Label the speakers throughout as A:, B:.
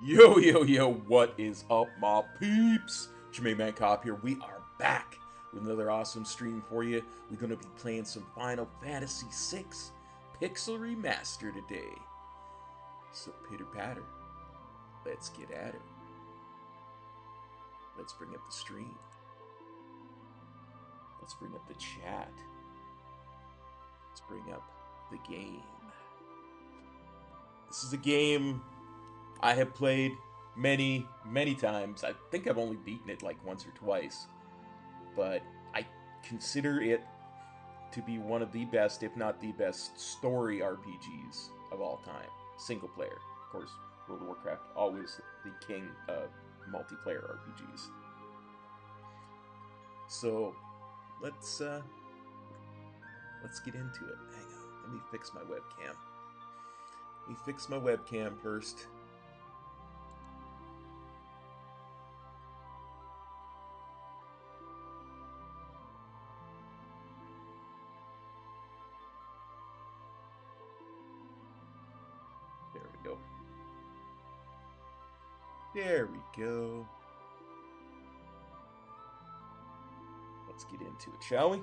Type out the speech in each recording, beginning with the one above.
A: Yo, yo, yo, what is up, my peeps? Jermaine Man Cop here. We are back with another awesome stream for you. We're going to be playing some Final Fantasy VI Pixel Remaster today. So, pitter patter, let's get at it. Let's bring up the stream. Let's bring up the chat. Let's bring up the game. This is a game I have played many, many times. I think I've only beaten it like once or twice. But I consider it to be one of the best, if not the best, story RPGs of all time. Single player. Of course, World of Warcraft, always the king of multiplayer RPGs. So, let's get into it. Hang on, let me fix my webcam. Let me fix my webcam first. There we go. Let's get into it, shall we?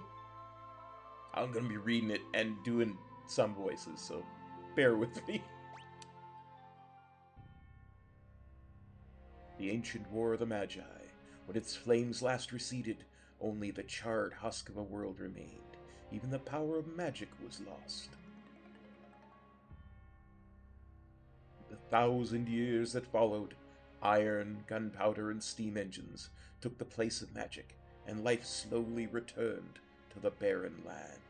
A: I'm going to be reading it and doing some voices, so bear with me. The ancient war of the Magi. When its flames last receded, only the charred husk of a world remained. Even the power of magic was lost. The 1,000 years that followed, iron, gunpowder, and steam engines took the place of magic, and life slowly returned to the barren land.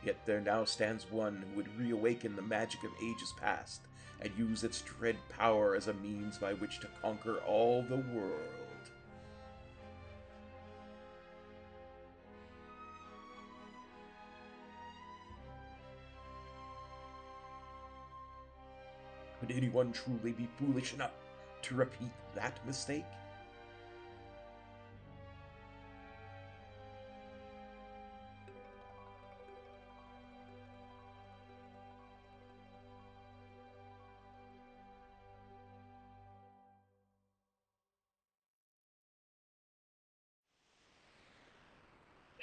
A: Yet there now stands one who would reawaken the magic of ages past, and use its dread power as a means by which to conquer all the world. Could anyone truly be foolish enough to repeat that mistake?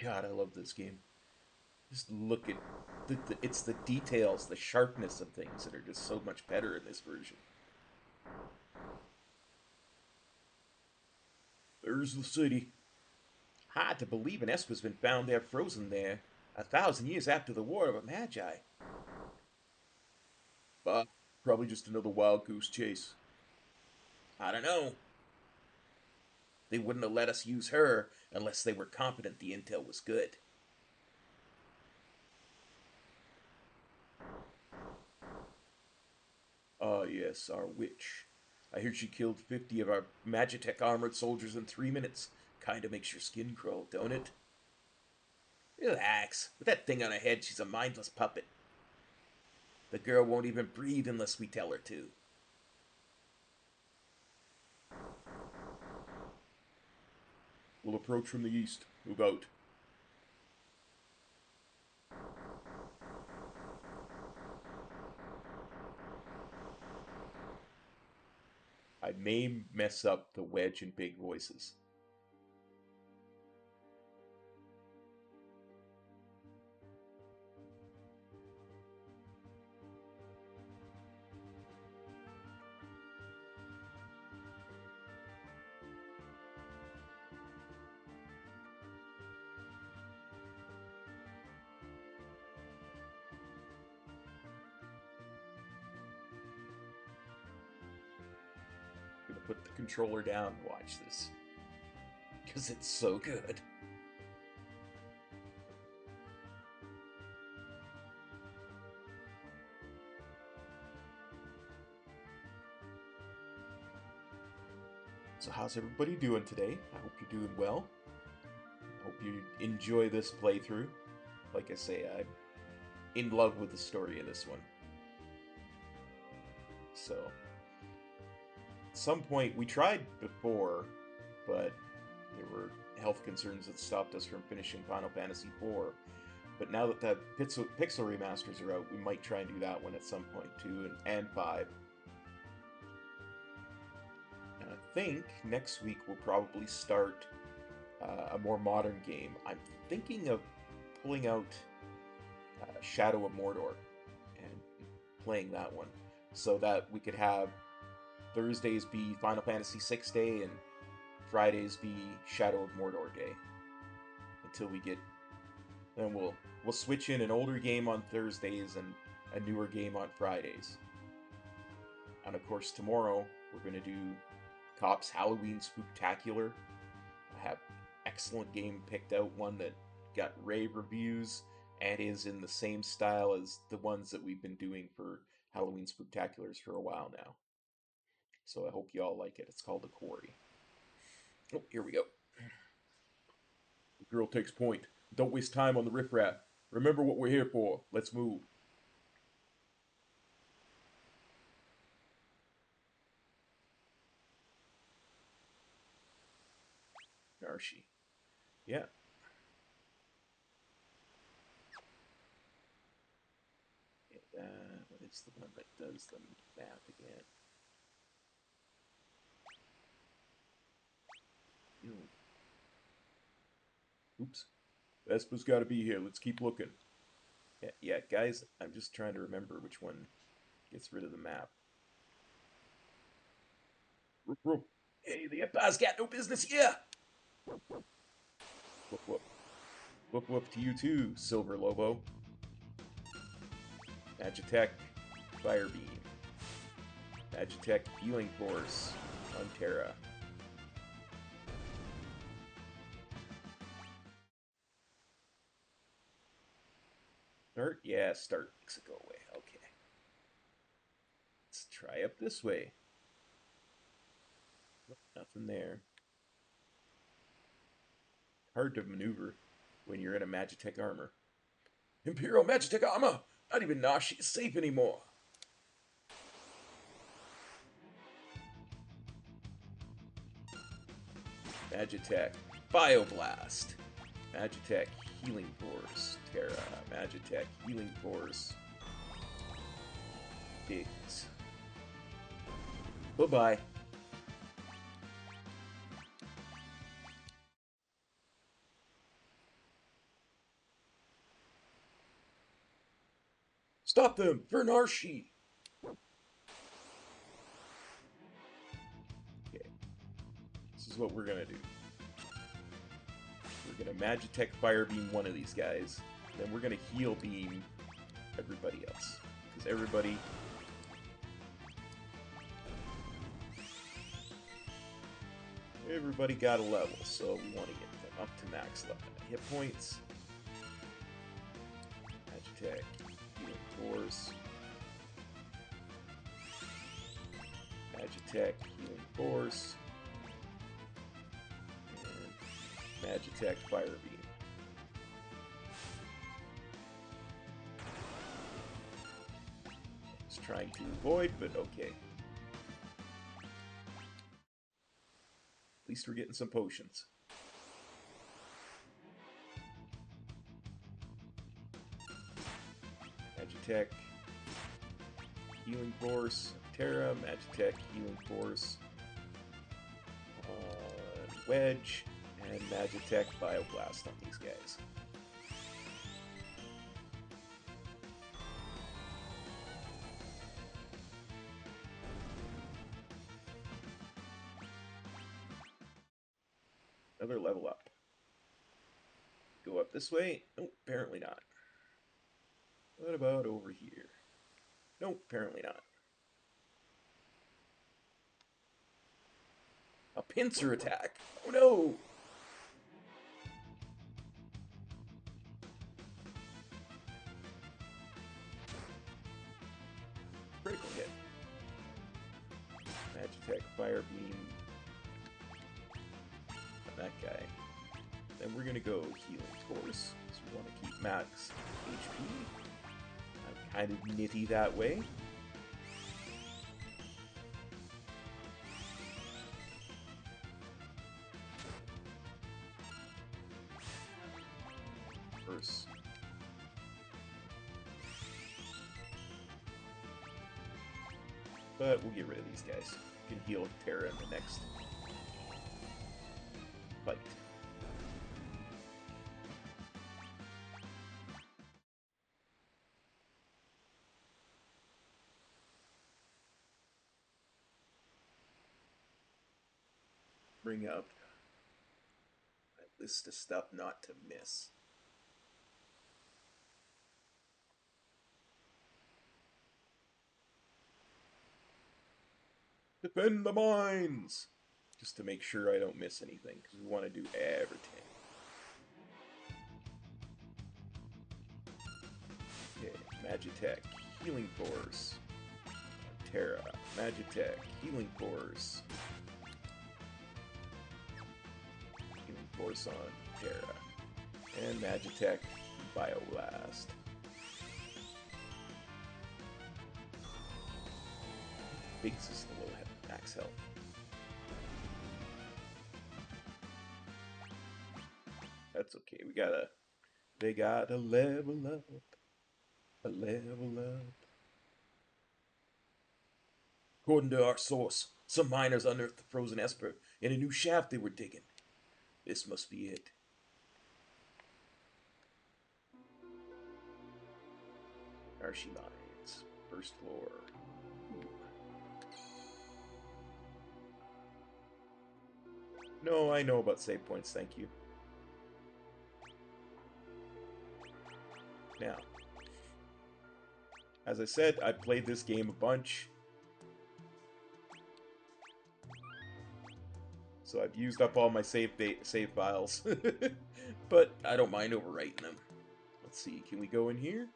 A: God, I love this game. Just look at it's the details, the sharpness of things that are just so much better in this version. There's the city. Hard to believe an Esper's been found there frozen there 1,000 years after the War of the Magi. But probably just another wild goose chase. I don't know. They wouldn't have let us use her unless they were confident the intel was good. Ah, yes, our witch. I hear she killed 50 of our Magitech armored soldiers in 3 minutes. Kinda makes your skin crawl, don't it? Relax. With that thing on her head, she's a mindless puppet. The girl won't even breathe unless we tell her to. We'll approach from the east. Move out. I may mess up the wedge and big voices. I'm gonna put the controller down and watch this. Because it's so good. So how's everybody doing today? I hope you're doing well. I hope you enjoy this playthrough. Like I say, I'm in love with the story of this one. So, at some point, we tried before, but there were health concerns that stopped us from finishing Final Fantasy IV. But now that the Pixel remasters are out, we might try and do that one at some point too, and 5. And I think next week we'll probably start a more modern game. I'm thinking of pulling out Shadow of Mordor and playing that one, so that we could have Thursdays be Final Fantasy VI Day and Fridays be Shadow of Mordor Day. Until we get, then we'll switch in an older game on Thursdays and a newer game on Fridays. And of course, tomorrow we're going to do Cops Halloween Spooktacular. I have excellent game picked out, one that got rave reviews and is in the same style as the ones that we've been doing for Halloween Spooktaculars for a while now. So I hope you all like it. It's called The Quarry. Oh, here we go. The girl takes point. Don't waste time on the riffraff. Remember what we're here for. Let's move. Narshi. Yeah. What is the one that does the map again? Ew. Oops. Vespa's got to be here. Let's keep looking. Yeah, guys, I'm just trying to remember which one gets rid of the map. Hey, the Empire's got no business here! Whoop whoop. Whoop whoop to you too, Silver Lobo. Magitech, Fire Beam. Magitech, Healing Force on Terra. Start? Yeah, start Mexico way. Okay. Let's try up this way. Nothing there. Hard to maneuver when you're in a Magitech armor. Imperial Magitech armor! Not even Nashi is safe anymore! Magitech, Bioblast. Magitech, Healing Force. Terra, Magitech, Healing Force. Diggs. Bye-bye. Stop them! For Narshi! Okay. This is what we're gonna do. We're gonna Magitech Fire Beam one of these guys. Then we're gonna Heal Beam everybody else. Because everybody... Everybody got a level, so we want to get them up to max hit points. Magitech, Healing Force. Magitech, Healing Force. And Magitech, Fire Beam. Just trying to avoid, but okay. At least we're getting some potions. Magitech, Healing Force, Terra, Magitech, Healing Force, Wedge, and Magitech, Bioblast on these guys. Another level up. Go up this way? Nope, apparently not. What about over here? Nope, apparently not. A pincer attack! Oh no! Critical hit. Magitech, Fire Beam. On that guy. Then we're gonna go Healing Force, because we want to keep max HP. I'm kind of nitty that way. First. But we'll get rid of these guys. We can heal Terra in the next fight. Bring up a list of stuff not to miss. Defend the mines! Just to make sure I don't miss anything, because we want to do everything. Okay, Magitech, Healing Force. Terra, Magitech, Healing Force. Healing Force on Terra. And Magitech, Bioblast. Biggs is the low max health. That's okay, they gotta level up. A level up. According to our source, some miners unearthed the frozen Esper in a new shaft they were digging. This must be it. Arshi Mines. First floor. Ooh. No, I know about save points, thank you. Now, as I said, I played this game a bunch. So I've used up all my save files. But I don't mind overwriting them. Let's see, can we go in here?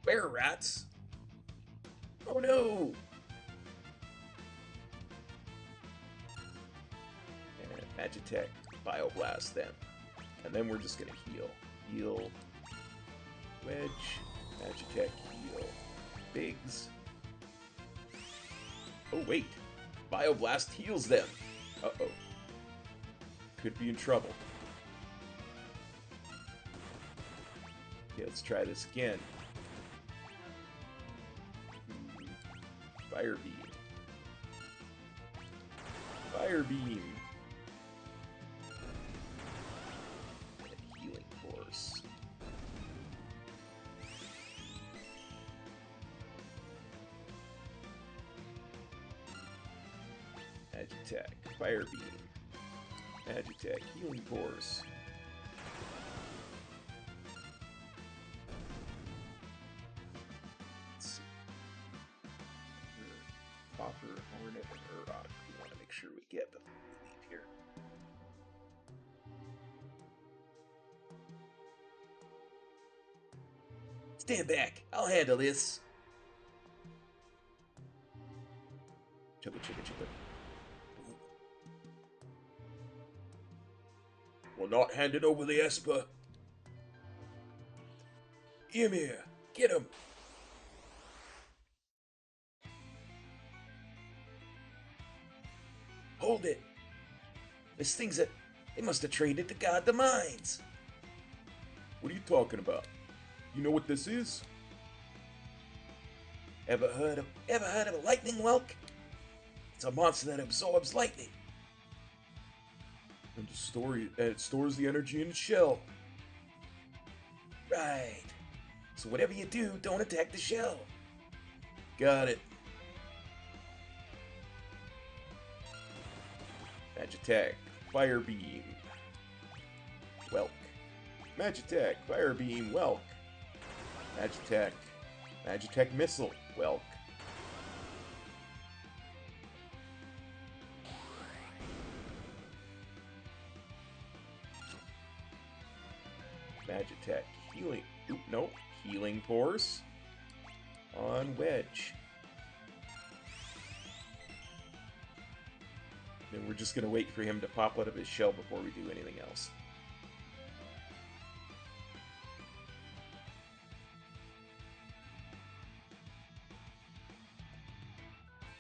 A: Bear rats! Oh no! And Magitech, Bioblast them. And then we're just gonna heal. Heal. Wedge. Magitech, heal. Biggs. Oh wait! Bioblast heals them! Uh-oh. Could be in trouble. Okay, let's try this again. Fire Beam. Fire Beam. And Healing Force. Magitech. Fire Beam. Magitech. Healing Force. Let's see. Pop get before we leave here? Stand back. I'll handle this. Chugga, chugga, chugga. We're not handing over the Esper. Ymir, get him. Hold it. This thing's they must have trained it to guard the mines. What are you talking about? You know what this is? Ever heard of a lightning whelk? It's a monster that absorbs lightning. And it stores the energy in its shell. Right. So whatever you do, don't attack the shell. Got it. Magitech, Fire Beam, Whelk. Magitech, Fire Beam, Whelk. Magitech Missile, Whelk. Magitech, Healing. Oop, nope. Healing Force on Wedge. Then we're just gonna wait for him to pop out of his shell before we do anything else.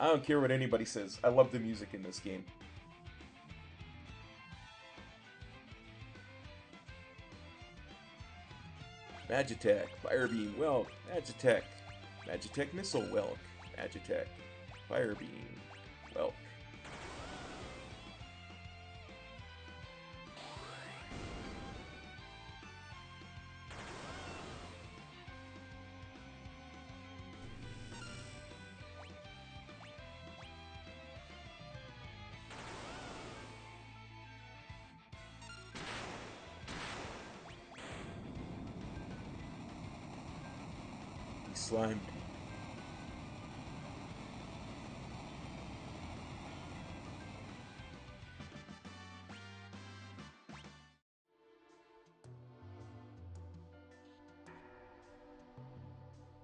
A: I don't care what anybody says. I love the music in this game. Magitech, Fire Beam, Whelk. Magitech Missile, Whelk. Magitech, Fire Beam, Whelk. Slimed.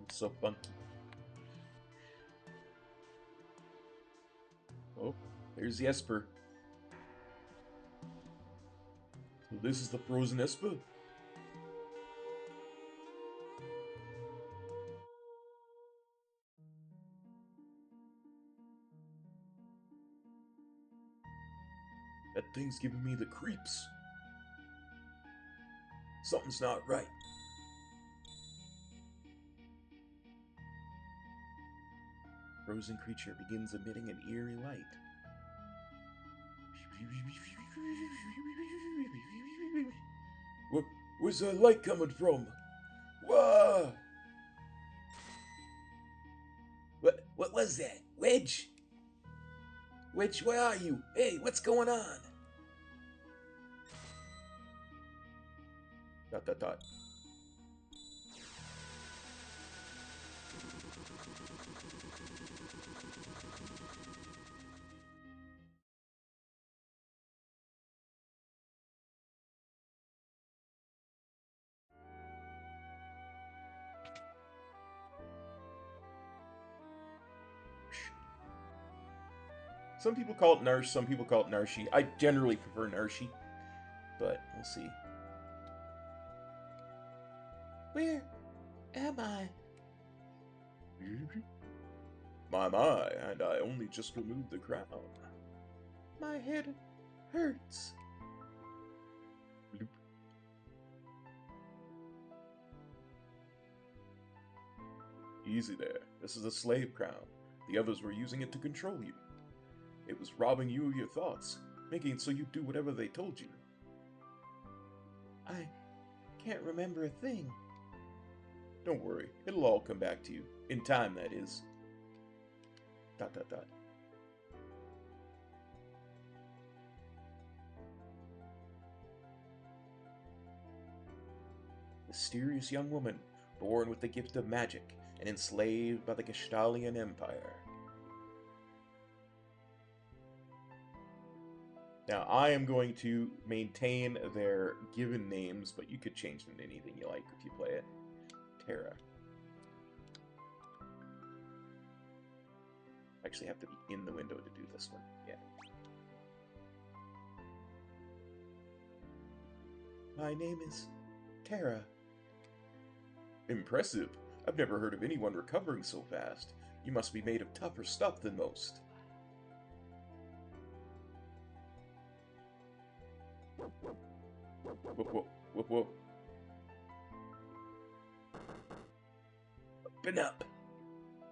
A: It's so funky. Oh, there's the Esper. So this is the frozen Esper? That thing's giving me the creeps. Something's not right. Frozen creature begins emitting an eerie light. Where's that light coming from? Whoa! What was that? Wedge? Wedge, where are you? Hey, what's going on? Dot dot dot. Some people call it Narsh, some people call it Narshi. I generally prefer Narshi, but we'll see. Where am I? My, and I only just removed the crown. My head hurts. Bloop. Easy there. This is a slave crown. The others were using it to control you. It was robbing you of your thoughts, making it so you do whatever they told you. I can't remember a thing. Don't worry, it'll all come back to you. In time, that is. Dot dot dot. Mysterious young woman, born with the gift of magic and enslaved by the Gestalian Empire. Now, I am going to maintain their given names, but you could change them to anything you like if you play it. Terra. Actually have to be in the window to do this one. Yeah. My name is Terra. Impressive. I've never heard of anyone recovering so fast. You must be made of tougher stuff than most. Whoop, whoop, whoop, whoop. Open up.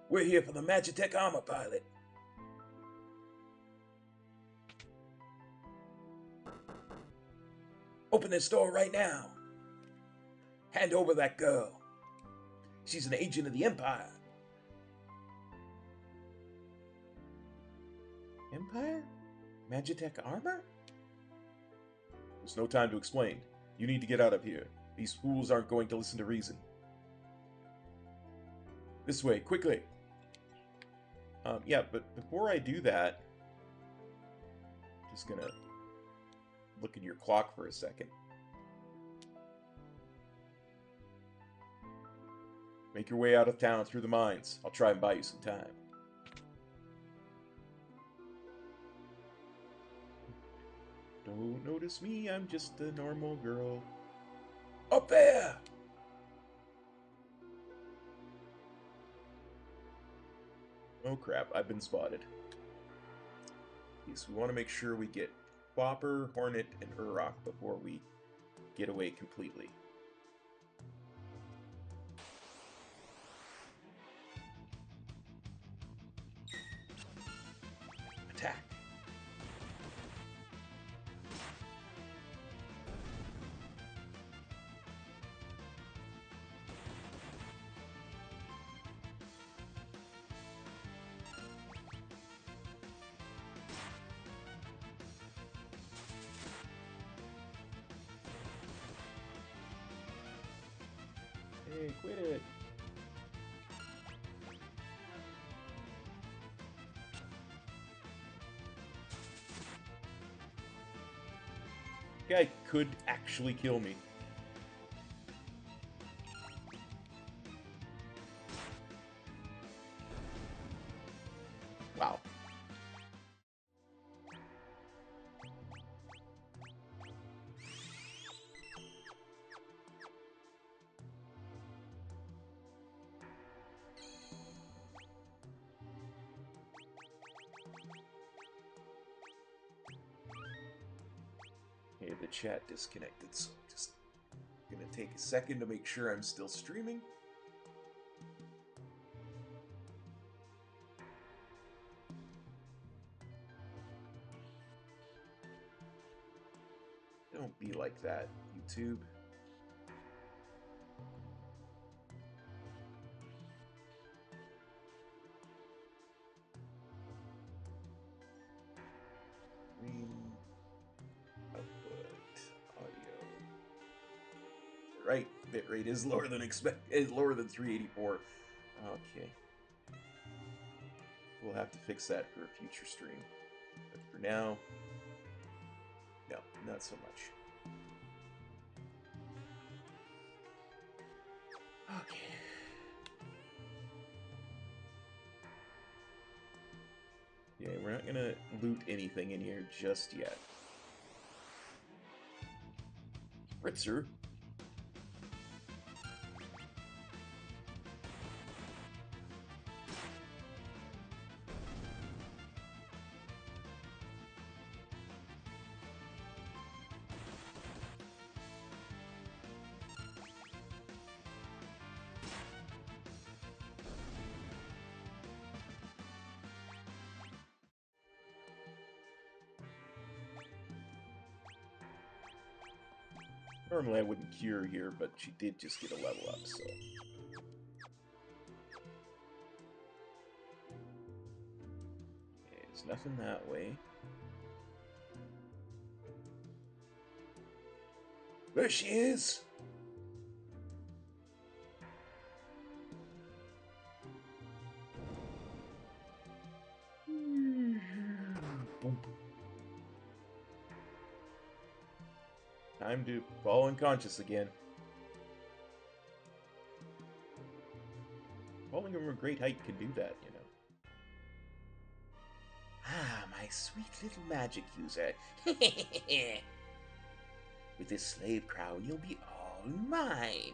A: We're here for the Magitech armor pilot. Open this door right now. Hand over that girl. She's an agent of the Empire. Empire? Magitech armor? There's no time to explain. You need to get out of here. These fools aren't going to listen to reason. This way, quickly. Yeah, but before I do that, just gonna look at your clock for a second. Make your way out of town through the mines. I'll try and buy you some time. Don't notice me, I'm just a normal girl. Up there! Oh crap, I've been spotted. Okay, so we want to make sure we get Bopper, Hornet, and Urok before we get away completely. Attack! Hey, quit it! Guy could actually kill me. Wow. Okay, the chat disconnected, so I'm just gonna take a second to make sure I'm still streaming. Don't be like that, YouTube. Green output audio. Right, bitrate is lower than is lower than 384. Okay. We'll have to fix that for a future stream. But for now, no, not so much. Okay. Yeah, we're not gonna loot anything in here just yet. Spritzer. Normally I wouldn't cure here, but she did just get a level up, so... Okay, there's nothing that way. There she is! Time to fall unconscious again. Falling from a great height can do that, you know. Ah, my sweet little magic user. With this slave crown, you'll be all mine.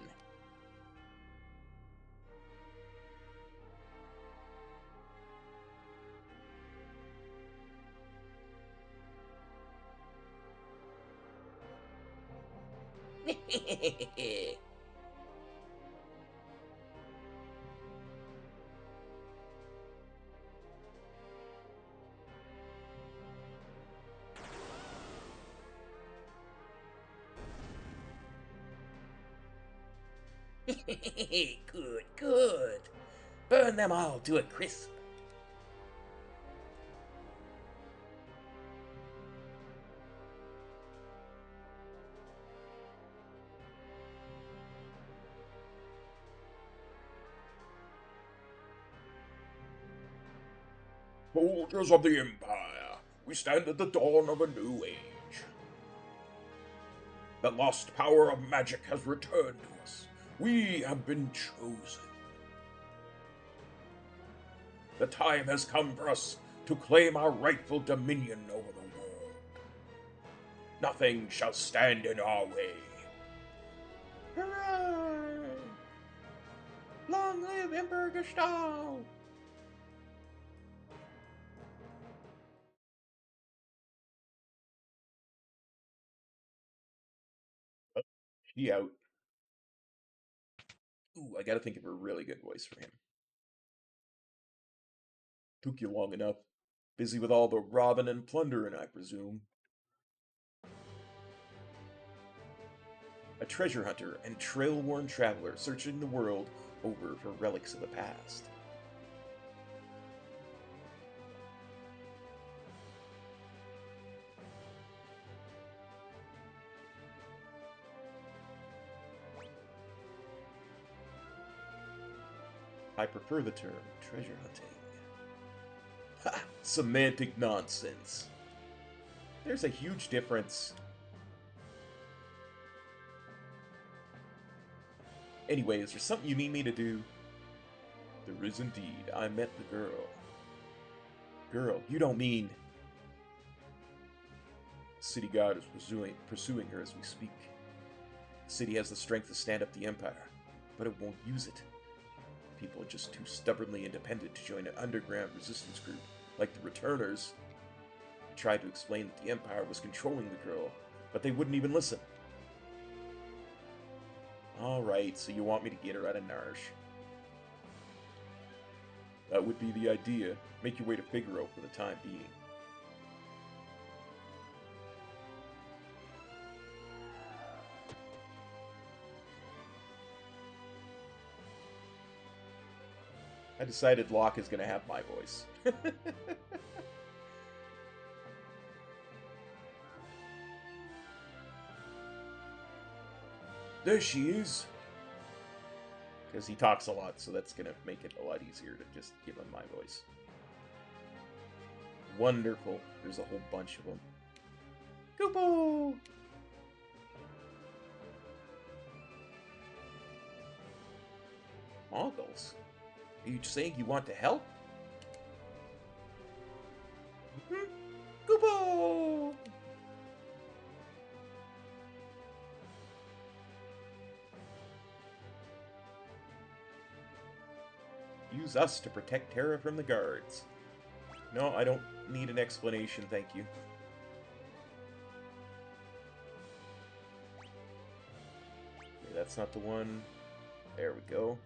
A: Good, good. Burn them all to a crisp. Soldiers of the Empire, we stand at the dawn of a new age. The lost power of magic has returned to us. We have been chosen. The time has come for us to claim our rightful dominion over the world. Nothing shall stand in our way. Hooray! Long live Emperor Gestahl! She out. Ooh, I gotta think of a really good voice for him. Took you long enough. Busy with all the robbing and plundering, I presume. A treasure hunter and trail-worn traveler searching the world over for relics of the past. I prefer the term treasure hunting. Ha! Semantic nonsense. There's a huge difference. Anyway, is there something you need me to do? There is indeed. I met the girl. Girl, you don't mean... The city guard is pursuing her as we speak. The city has the strength to stand up the Empire, but it won't use it. People are just too stubbornly independent to join an underground resistance group like the Returners. I tried to explain that the Empire was controlling the girl, but they wouldn't even listen. Alright, so you want me to get her out of Narsh. That would be the idea. Make your way to Figaro for the time being. I decided Locke is going to have my voice. There she is. Because he talks a lot, so that's going to make it a lot easier to just give him my voice. Wonderful. There's a whole bunch of them. Goopo! Moggles? Are you saying you want to help? Goopo! Use us to protect Terra from the guards. No, I don't need an explanation, thank you. Okay, that's not the one. There we go.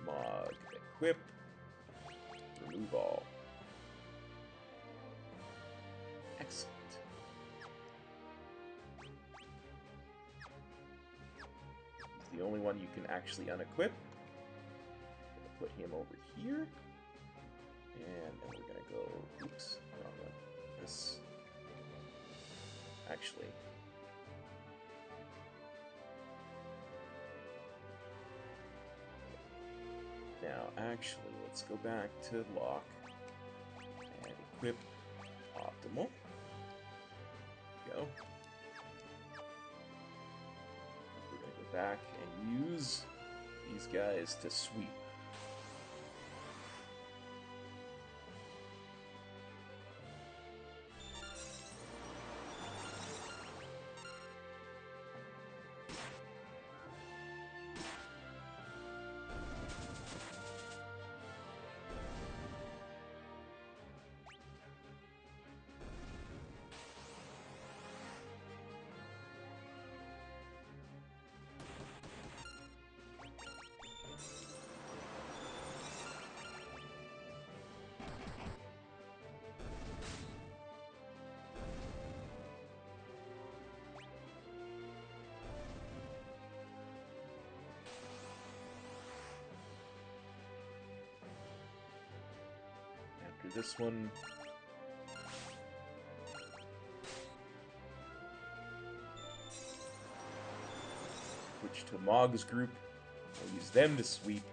A: Mod equip. Remove all. Excellent. He's the only one you can actually unequip. Put him over here. And then we're gonna go, oops, wrong one. This, actually. Now, actually, let's go back to lock and equip optimal. Go. back and use these guys to sweep. After this one, switch to Mog's group. I'll use them to sweep.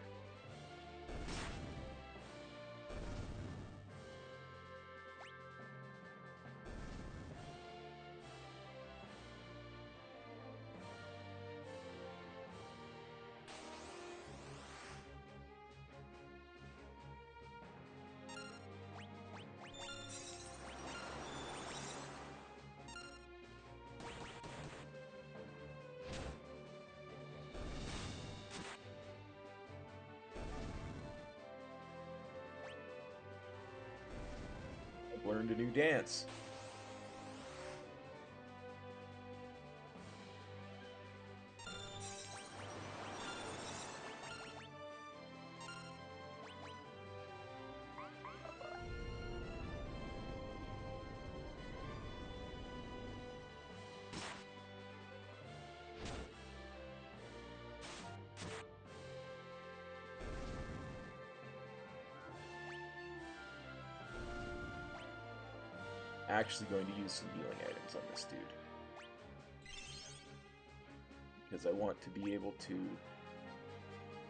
A: Learned a new dance. Actually going to use some healing items on this dude. Because I want to be able to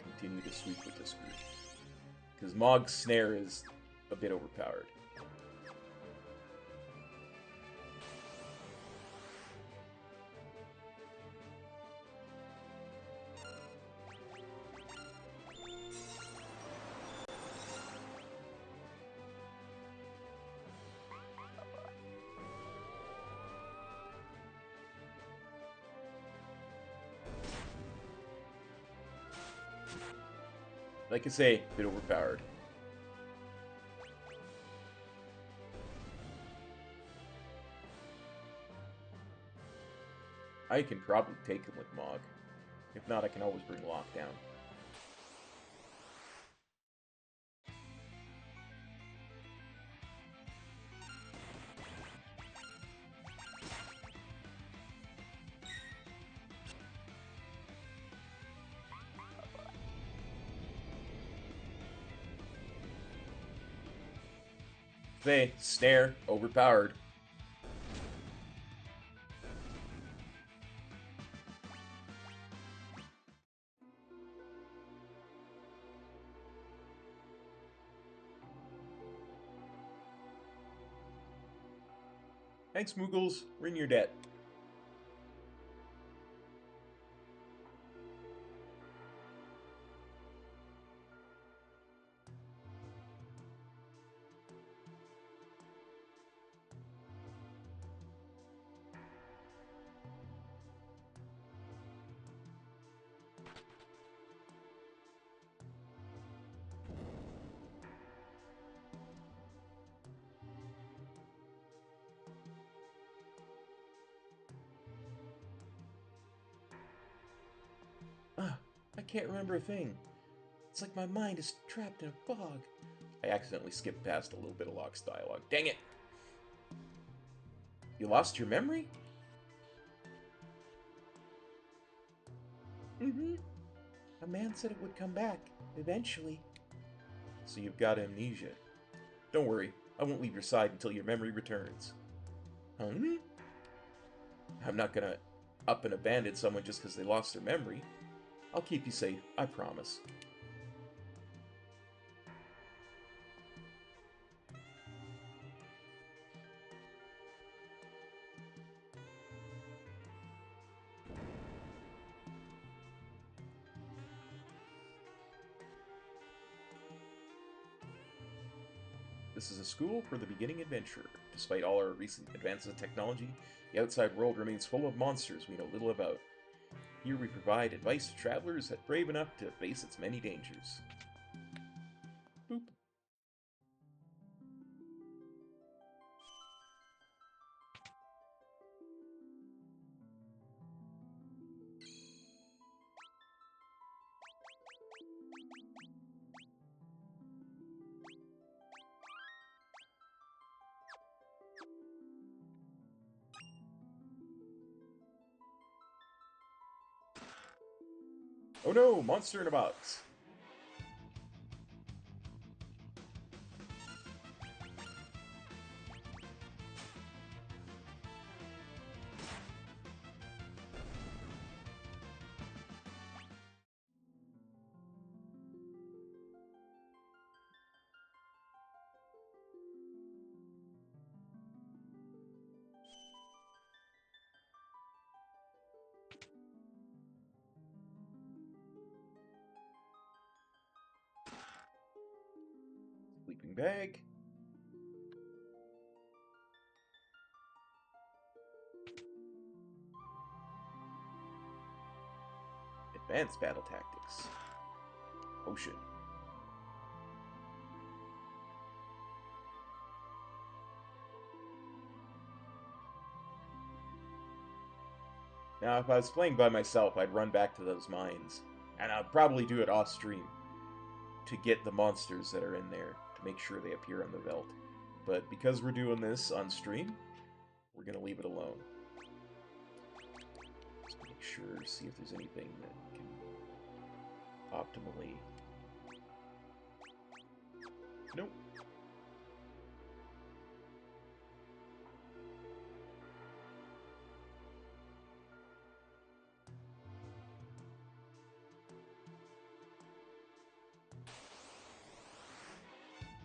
A: continue to sweep with this group. Because Mog's snare is a bit overpowered. Like I say, a bit overpowered. I can probably take him with Mog. If not, I can always bring Lockdown. They snare, overpowered. Thanks, Moogles. We're in your debt. I can't remember a thing. It's like my mind is trapped in a fog. I accidentally skipped past a little bit of Locke's dialogue. Dang it! You lost your memory? Mm-hmm. A man said it would come back, eventually. So you've got amnesia. Don't worry, I won't leave your side until your memory returns. Hmm? I'm not gonna up and abandon someone just because they lost their memory. I'll keep you safe, I promise. This is a school for the beginning adventurer. Despite all our recent advances in technology, the outside world remains full of monsters we know little about. Here we provide advice to travelers that brave enough to face its many dangers. Boop. Oh no, monster in a box. Sleeping bag. Advanced battle tactics. Potion. Now, if I was playing by myself, I'd run back to those mines. And I'd probably do it off-stream to get the monsters that are in there, to make sure they appear on the Veldt. But because we're doing this on stream, we're going to leave it alone. Just make sure, see if there's anything that can optimally... Nope.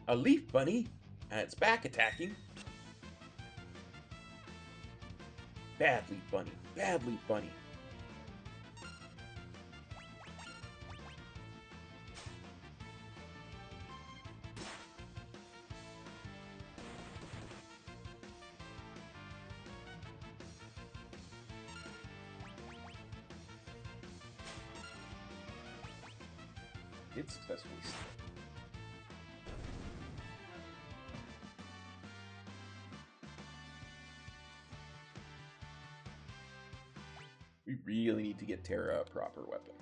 A: A leaf bunny, and it's back attacking. Bad leaf bunny, bad leaf bunny. Did successfully steal. We really need to get Terra a proper weapon.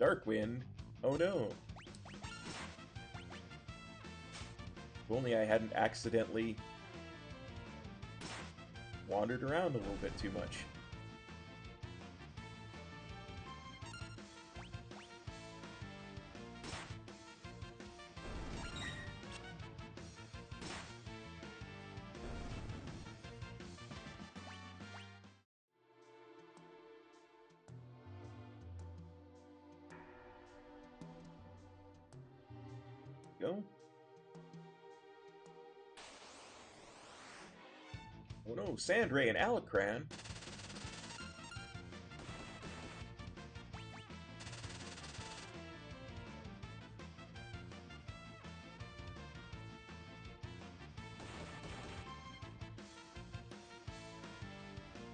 A: Dark Wind? Oh no. If only I hadn't accidentally wandered around a little bit too much. Go. Oh no, Sandray and Alacran.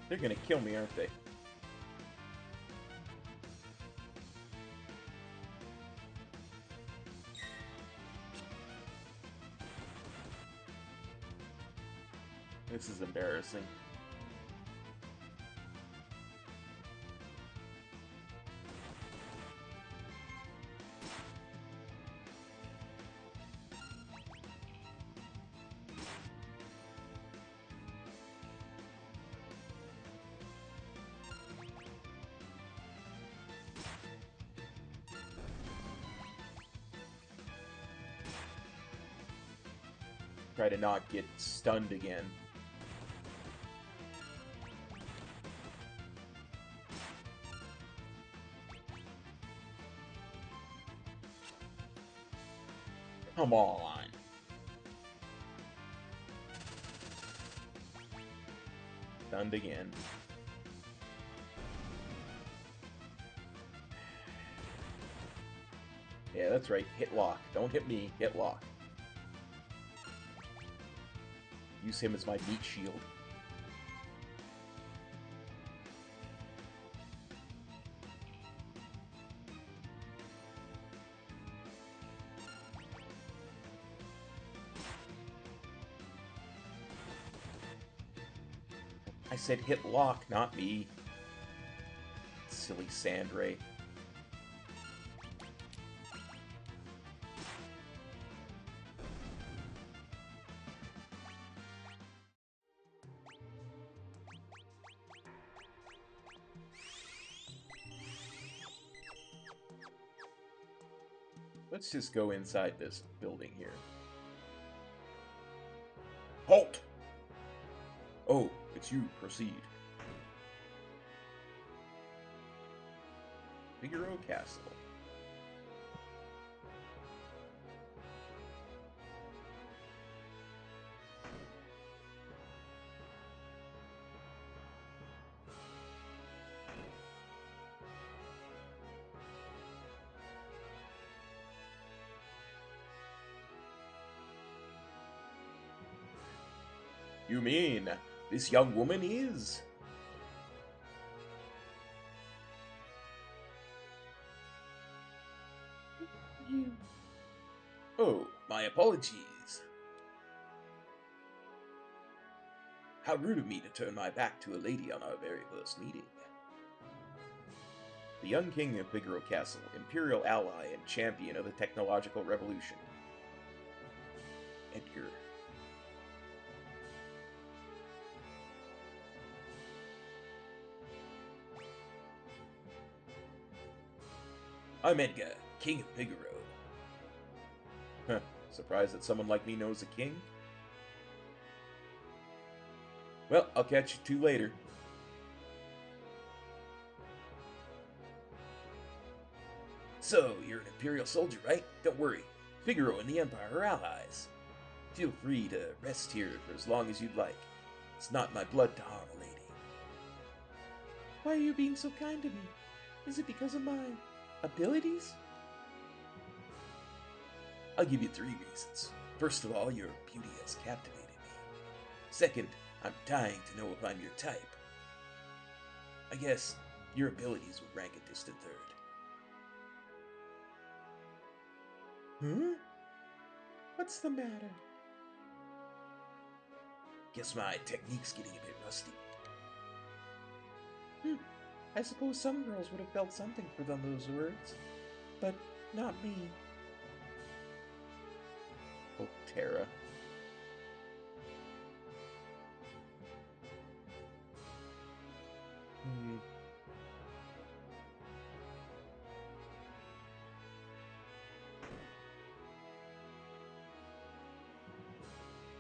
A: They're gonna kill me, aren't they? This is embarrassing. Try to not get stunned again. Come on. Stunned again. Yeah, that's right. Hit lock. Don't hit me. Hit lock. Use him as my meat shield. I said hit lock, not me. Silly Sandray. Let's just go inside this building here. Halt! Oh, it's you. Proceed. Figaro Castle. You mean this young woman is? You. Oh, my apologies. How rude of me to turn my back to a lady on our very first meeting. The young king of Figaro Castle, imperial ally and champion of the technological revolution. Edgar. I'm Edgar, king of Figaro. Huh, surprised that someone like me knows a king? Well, I'll catch you two later. So, you're an Imperial soldier, right? Don't worry. Figaro and the Empire are allies. Feel free to rest here for as long as you'd like. It's not my blood to harm a lady. Why are you being so kind to me? Is it because of my abilities? I'll give you 3 reasons. First of all, your beauty has captivated me. Second, I'm dying to know if I'm your type. I guess your abilities would rank a distant third. Huh? What's the matter? Guess my technique's getting a bit rusty. I suppose some girls would have felt something for those words, but not me. Oh, Terra.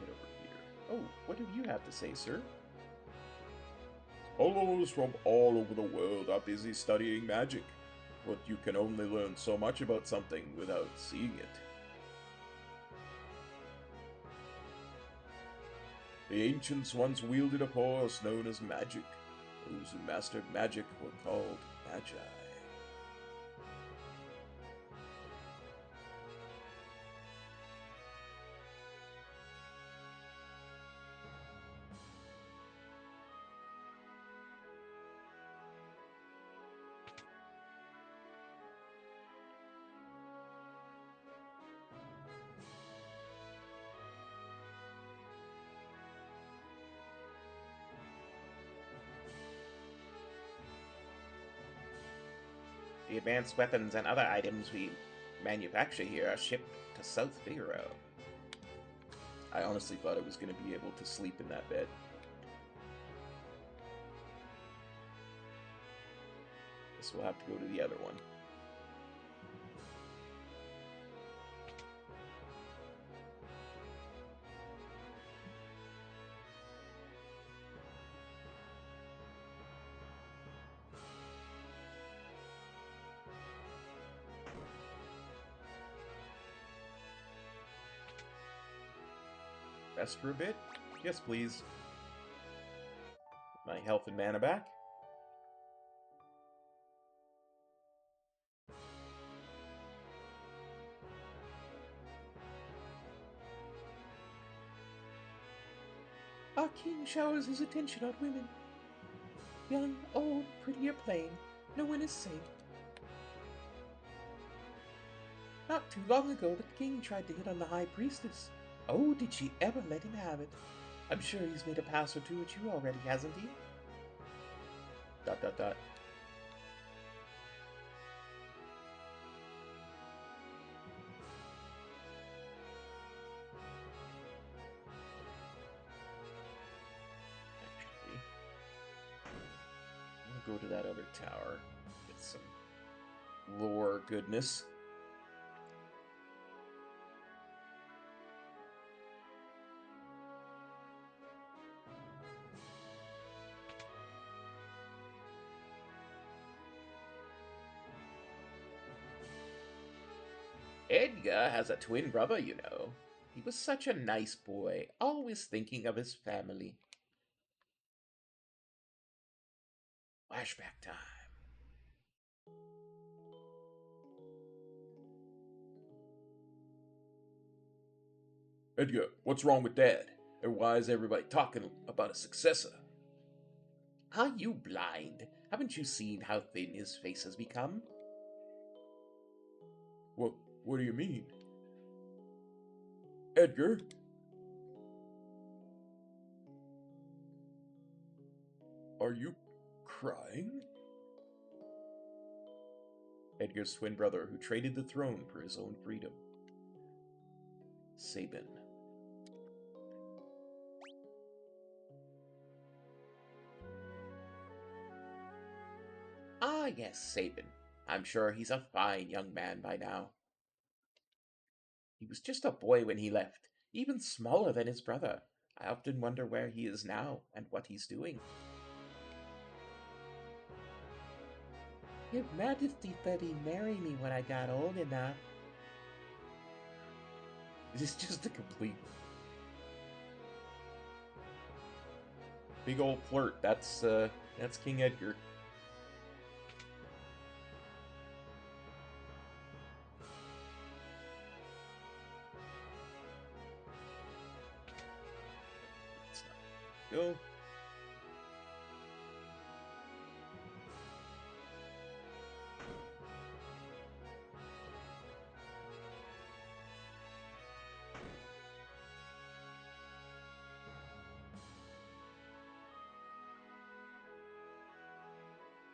A: Head over here. Oh, what do you have to say, sir? Scholars from all over the world are busy studying magic, but you can only learn so much about something without seeing it. The ancients once wielded a force known as magic. Those who mastered magic were called Magi. The advanced weapons and other items we manufacture here are shipped to South Figaro. I honestly thought I was going to be able to sleep in that bed. Guess we'll have to go to the other one. Rest for a bit? Yes, please. My health and mana back? Our king showers his attention on women. Young, old, pretty, or plain, no one is safe. Not too long ago, the king tried to hit on the high priestess. Oh, did she ever let him have it? I'm sure he's made a pass or two at you already, hasn't he? ... Actually, I'm gonna go to that other tower, get some lore goodness. Edgar has a twin brother, you know. He was such a nice boy, always thinking of his family. Flashback time. Edgar, what's wrong with Dad? And why is everybody talking about a successor? Are you blind? Haven't you seen how thin his face has become? What do you mean? Edgar? Are you crying? Edgar's twin brother, who traded the throne for his own freedom. Sabin. Ah, yes, Sabin. I'm sure he's a fine young man by now. He was just a boy when he left, even smaller than his brother. I often wonder where he is now and what he's doing. Your Majesty said he'd marry me when I got old enough. This is just a complete big old flirt. That's King Edgar. Let's not go.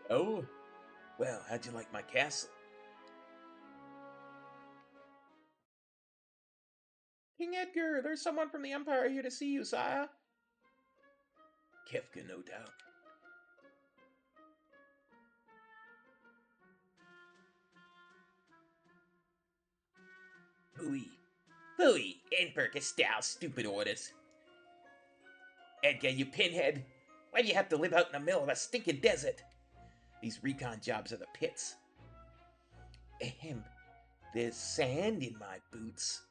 A: Oh, well, how'd you like my castle? King Edgar, there's someone from the Empire here to see you, sire. Kefka, no doubt. Hooey. Hooey, Emperor Castal, stupid orders. Edgar, you pinhead. Why do you have to live out in the middle of a stinking desert? These recon jobs are the pits. Ahem. There's sand in my boots.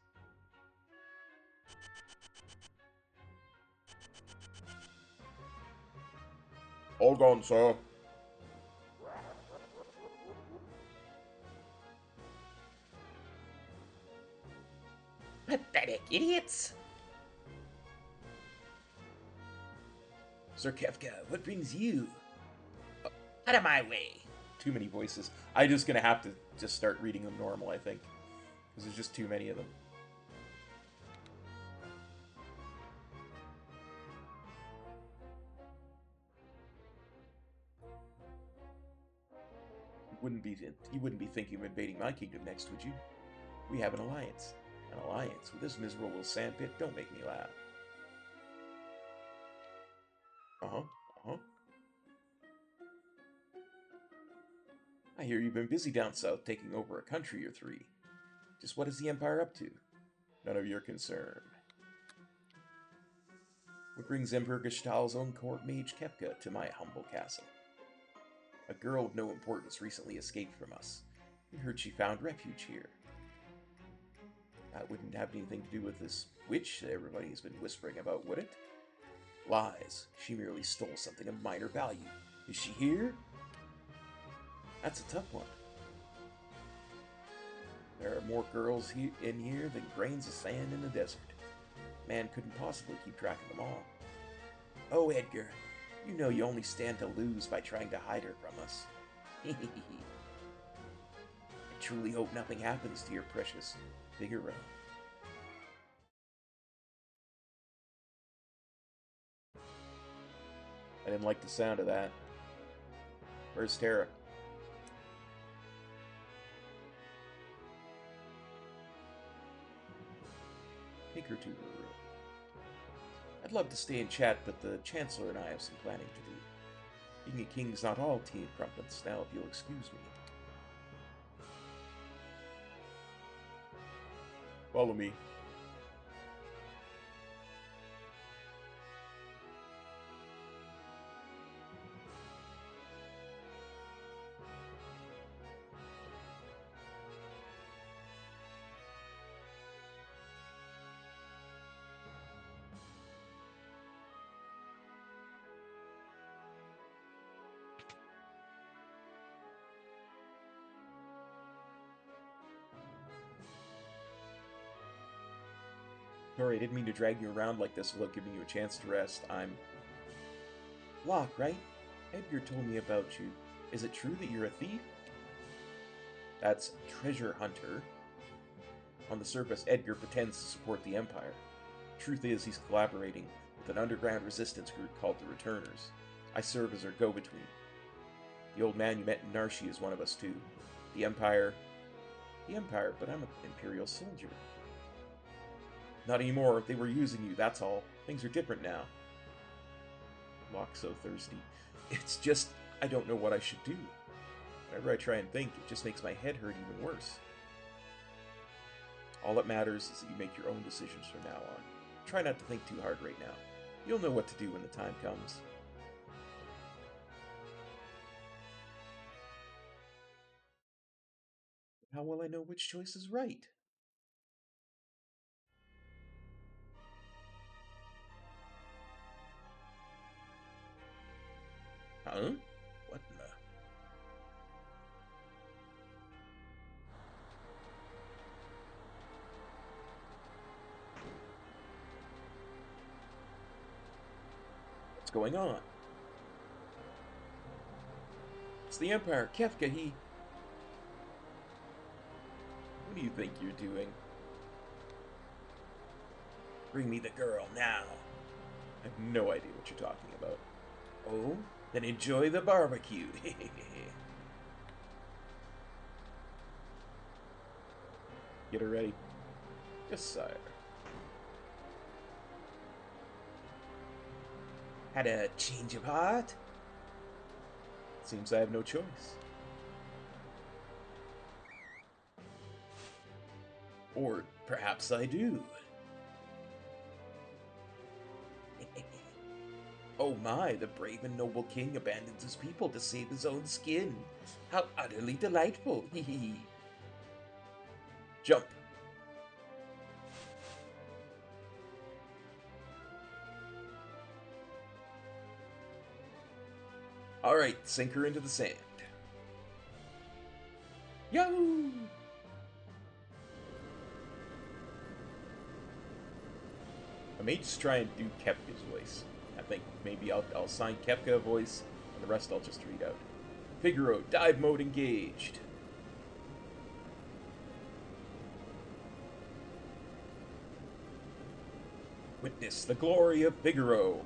A: Hold on, sir. Pathetic idiots! Sir Kefka, what brings you? Out of my way! Too many voices. I'm just gonna have to just start reading them normal, I think. Because there's just too many of them. You wouldn't be thinking of invading my kingdom next, would you? We have an alliance. An alliance with this miserable little sandpit? Don't make me laugh. I hear you've been busy down south taking over a country or three. Just what is the Empire up to? None of your concern. What brings Emperor Gestal's own court mage Kefka to my humble castle? A girl of no importance recently escaped from us. We heard she found refuge here. That wouldn't have anything to do with this witch that everybody's been whispering about, would it? Lies. She merely stole something of minor value. Is she here? That's a tough one. There are more girls in here than grains of sand in the desert. Man couldn't possibly keep track of them all. Oh, Edgar, you know you only stand to lose by trying to hide her from us. I truly hope nothing happens to your precious Figaro. I didn't like the sound of that. Where's Terra? Take her to her room. I'd love to stay and chat, but the Chancellor and I have some planning to do. Being a king's not all tea and crumpets, now if you'll excuse me. Follow me. Sorry, I didn't mean to drag you around like this without giving you a chance to rest. I'm... Locke, right? Edgar told me about you. Is it true that you're a thief? That's treasure hunter. On the surface, Edgar pretends to support the Empire. Truth is, he's collaborating with an underground resistance group called the Returners. I serve as their go-between. The old man you met in Narshi is one of us too. The Empire... The Empire, but I'm an Imperial soldier. Not anymore. They were using you, that's all. Things are different now. Locke's so thirsty. It's just, I don't know what I should do. Whenever I try and think, it just makes my head hurt even worse. All that matters is that you make your own decisions from now on. Try not to think too hard right now. You'll know what to do when the time comes. How will I know which choice is right? Huh? What in the... What's going on? It's the Empire. Kefka, he... What do you think you're doing? Bring me the girl, now. I have no idea what you're talking about. Oh? Then enjoy the barbecue. Get her ready. Yes, sire. Had a change of heart? Seems I have no choice. Or perhaps I do. Oh my, the brave and noble king abandons his people to save his own skin. How utterly delightful. Jump. Alright, sink her into the sand. Yahoo! I may just try and do Kefka's voice. I think maybe I'll assign Kefka a voice, and the rest I'll just read out. Figaro, dive mode engaged. Witness the glory of Figaro.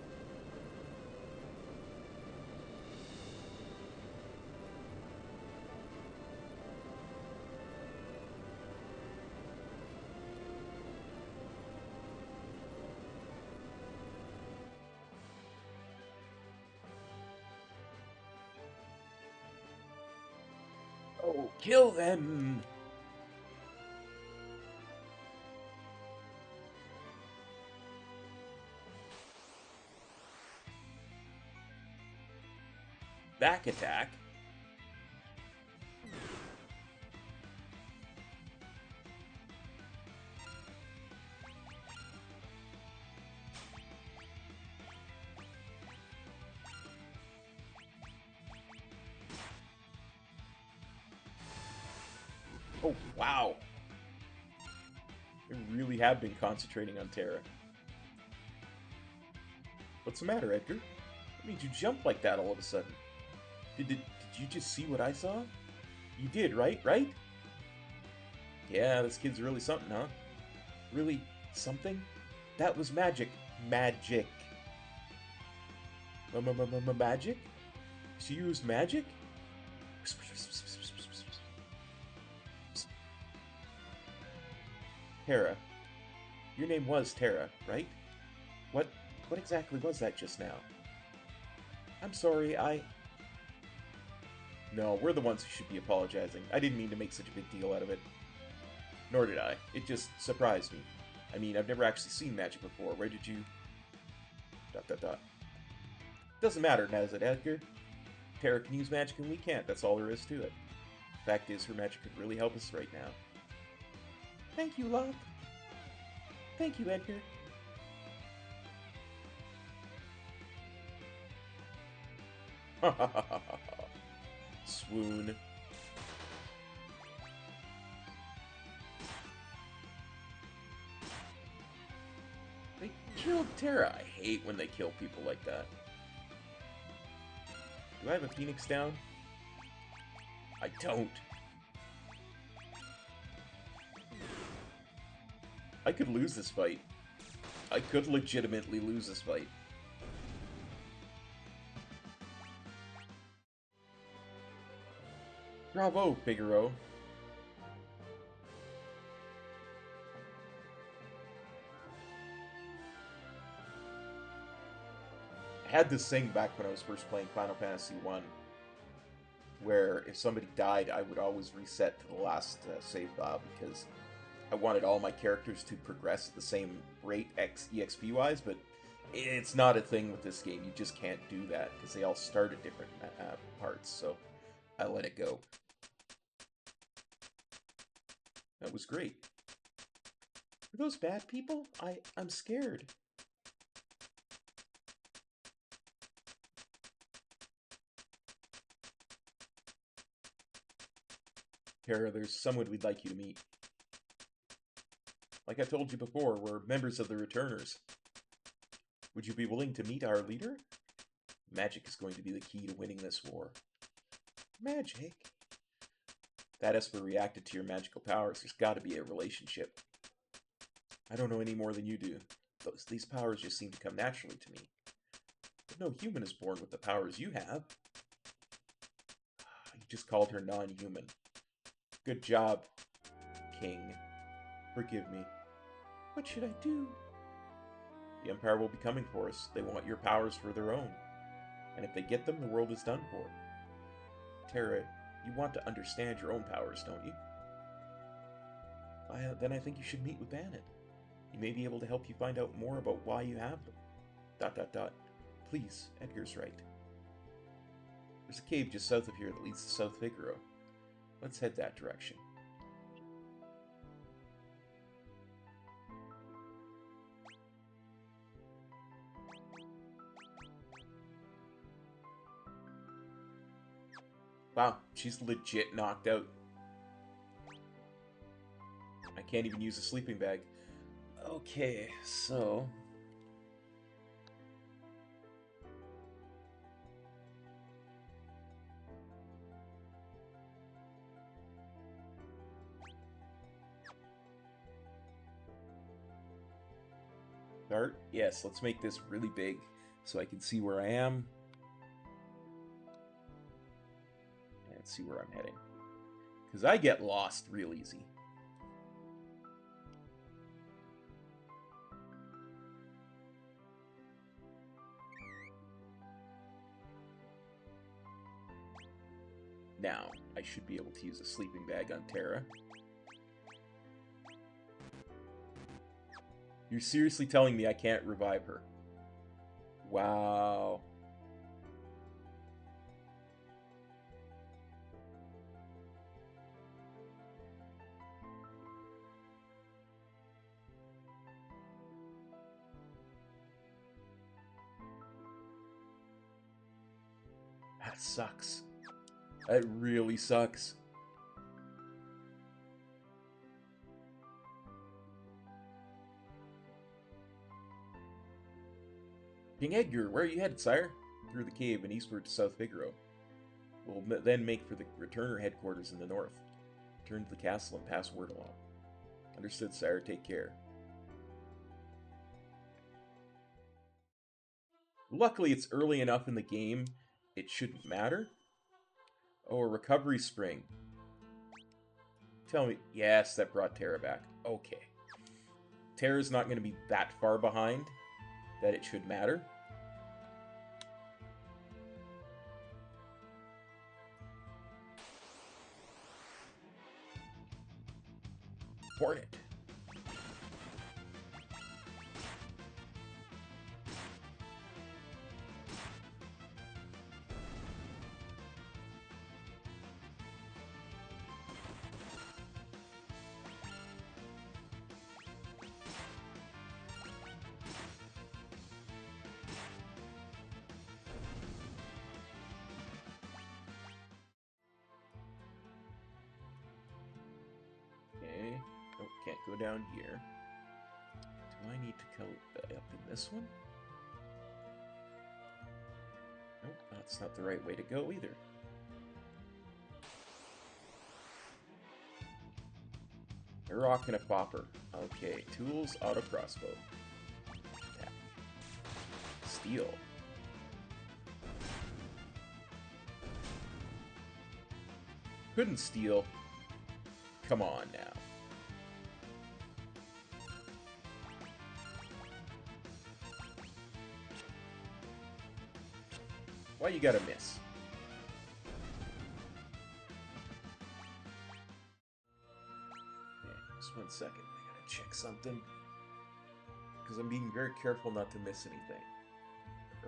A: Oh, kill them! Back attack. Oh, wow. I really have been concentrating on Terra. What's the matter, Edgar? What made you jump like that all of a sudden? Did you just see what I saw? You did, right? Right? Yeah, this kid's really something, huh? Really something? That was magic. Magic. Magic? She used magic? Terra. Your name was Terra, right? What exactly was that just now? I'm sorry, No, we're the ones who should be apologizing. I didn't mean to make such a big deal out of it. Nor did I. It just surprised me. I mean, I've never actually seen magic before. Where did you... ... Doesn't matter, does it, Edgar? Terra can use magic and we can't. That's all there is to it. Fact is, her magic could really help us right now. Thank you, Locke. Thank you, Edgar. Ha ha ha ha ha. Swoon. They killed Terra. I hate when they kill people like that. Do I have a Phoenix down? I don't. I could lose this fight. I could legitimately lose this fight. Bravo, Figaro. I had this thing back when I was first playing Final Fantasy 1, where if somebody died, I would always reset to the last save file because I wanted all my characters to progress at the same rate EXP-wise, but it's not a thing with this game. You just can't do that because they all start at different parts, so I let it go. That was great. Are those bad people? I'm scared. Terra, there's someone we'd like you to meet. Like I told you before, we're members of the Returners. Would you be willing to meet our leader? Magic is going to be the key to winning this war. Magic? That Esper reacted to your magical powers. There's got to be a relationship. I don't know any more than you do. These powers just seem to come naturally to me. But no human is born with the powers you have. You just called her non-human. Good job, King. Forgive me. What should I do? The Empire will be coming for us. They want your powers for their own. And if they get them, the world is done for. Terra, you want to understand your own powers, don't you? Then I think you should meet with Bannet. He may be able to help you find out more about why you have them. ... Please, Edgar's right. There's a cave just south of here that leads to South Figaro. Let's head that direction. Wow, she's legit knocked out. I can't even use a sleeping bag. Okay, so... Start? Yes, let's make this really big so I can see where I am. And see where I'm heading. Because I get lost real easy. Now, I should be able to use a sleeping bag on Terra. You're seriously telling me I can't revive her? Wow. That sucks. That really sucks. King Edgar, where are you headed, sire? Through the cave and eastward to South Figaro. We'll then make for the returner headquarters in the north. Return to the castle and pass word along. Understood, sire. Take care. Luckily, it's early enough in the game, it shouldn't matter. Oh, a recovery spring. Tell me... Yes, that brought Terra back. Okay. Terra's not going to be that far behind that it should matter. Hornet. Okay. Oh, can't go down here. Do I need to go up in this one? Nope, that's not the right way to go either. A rock and a popper. Okay, tools, auto crossbow. Attack. Steel. Couldn't steal. Come on now. Why you gotta miss? Okay, just 1 second. I gotta check something. Because I'm being very careful not to miss anything.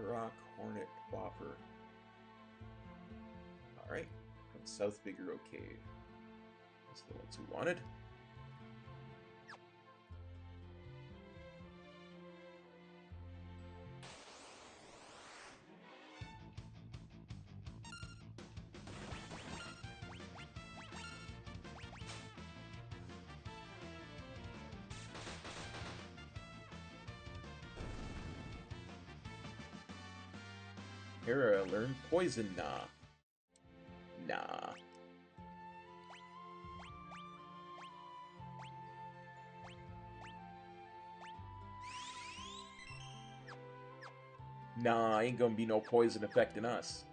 A: Rock, Hornet, Whopper. Alright. From South Figaro Cave. That's the ones we wanted. Hera learned Poison. Nah. Nah. Nah, ain't gonna be no poison affecting us.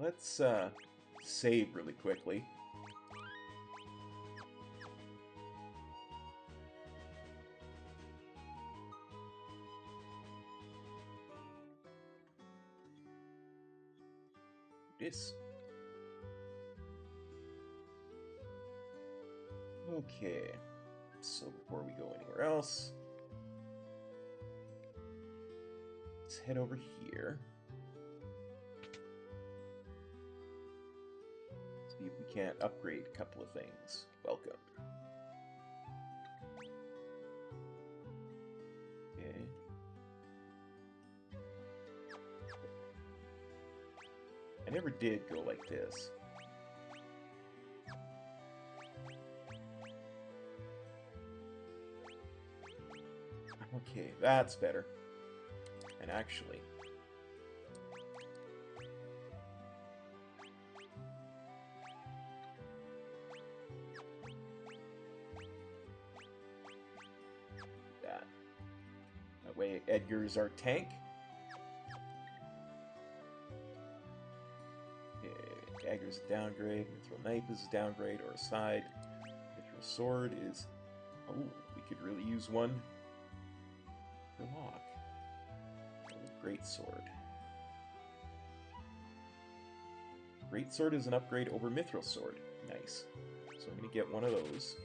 A: Let's, save really quickly. This. Okay. So before we go anywhere else, let's head over here. See if we can't upgrade a couple of things. Welcome. Okay. I never did go like this. Okay, that's better. And actually... That way Edgar's our tank. Okay, dagger's a downgrade, mithril knife is a downgrade or a side. Mithril sword is... Oh, we could really use one for lock. Oh, great sword. Great sword is an upgrade over mithril sword. Nice. So I'm going to get one of those.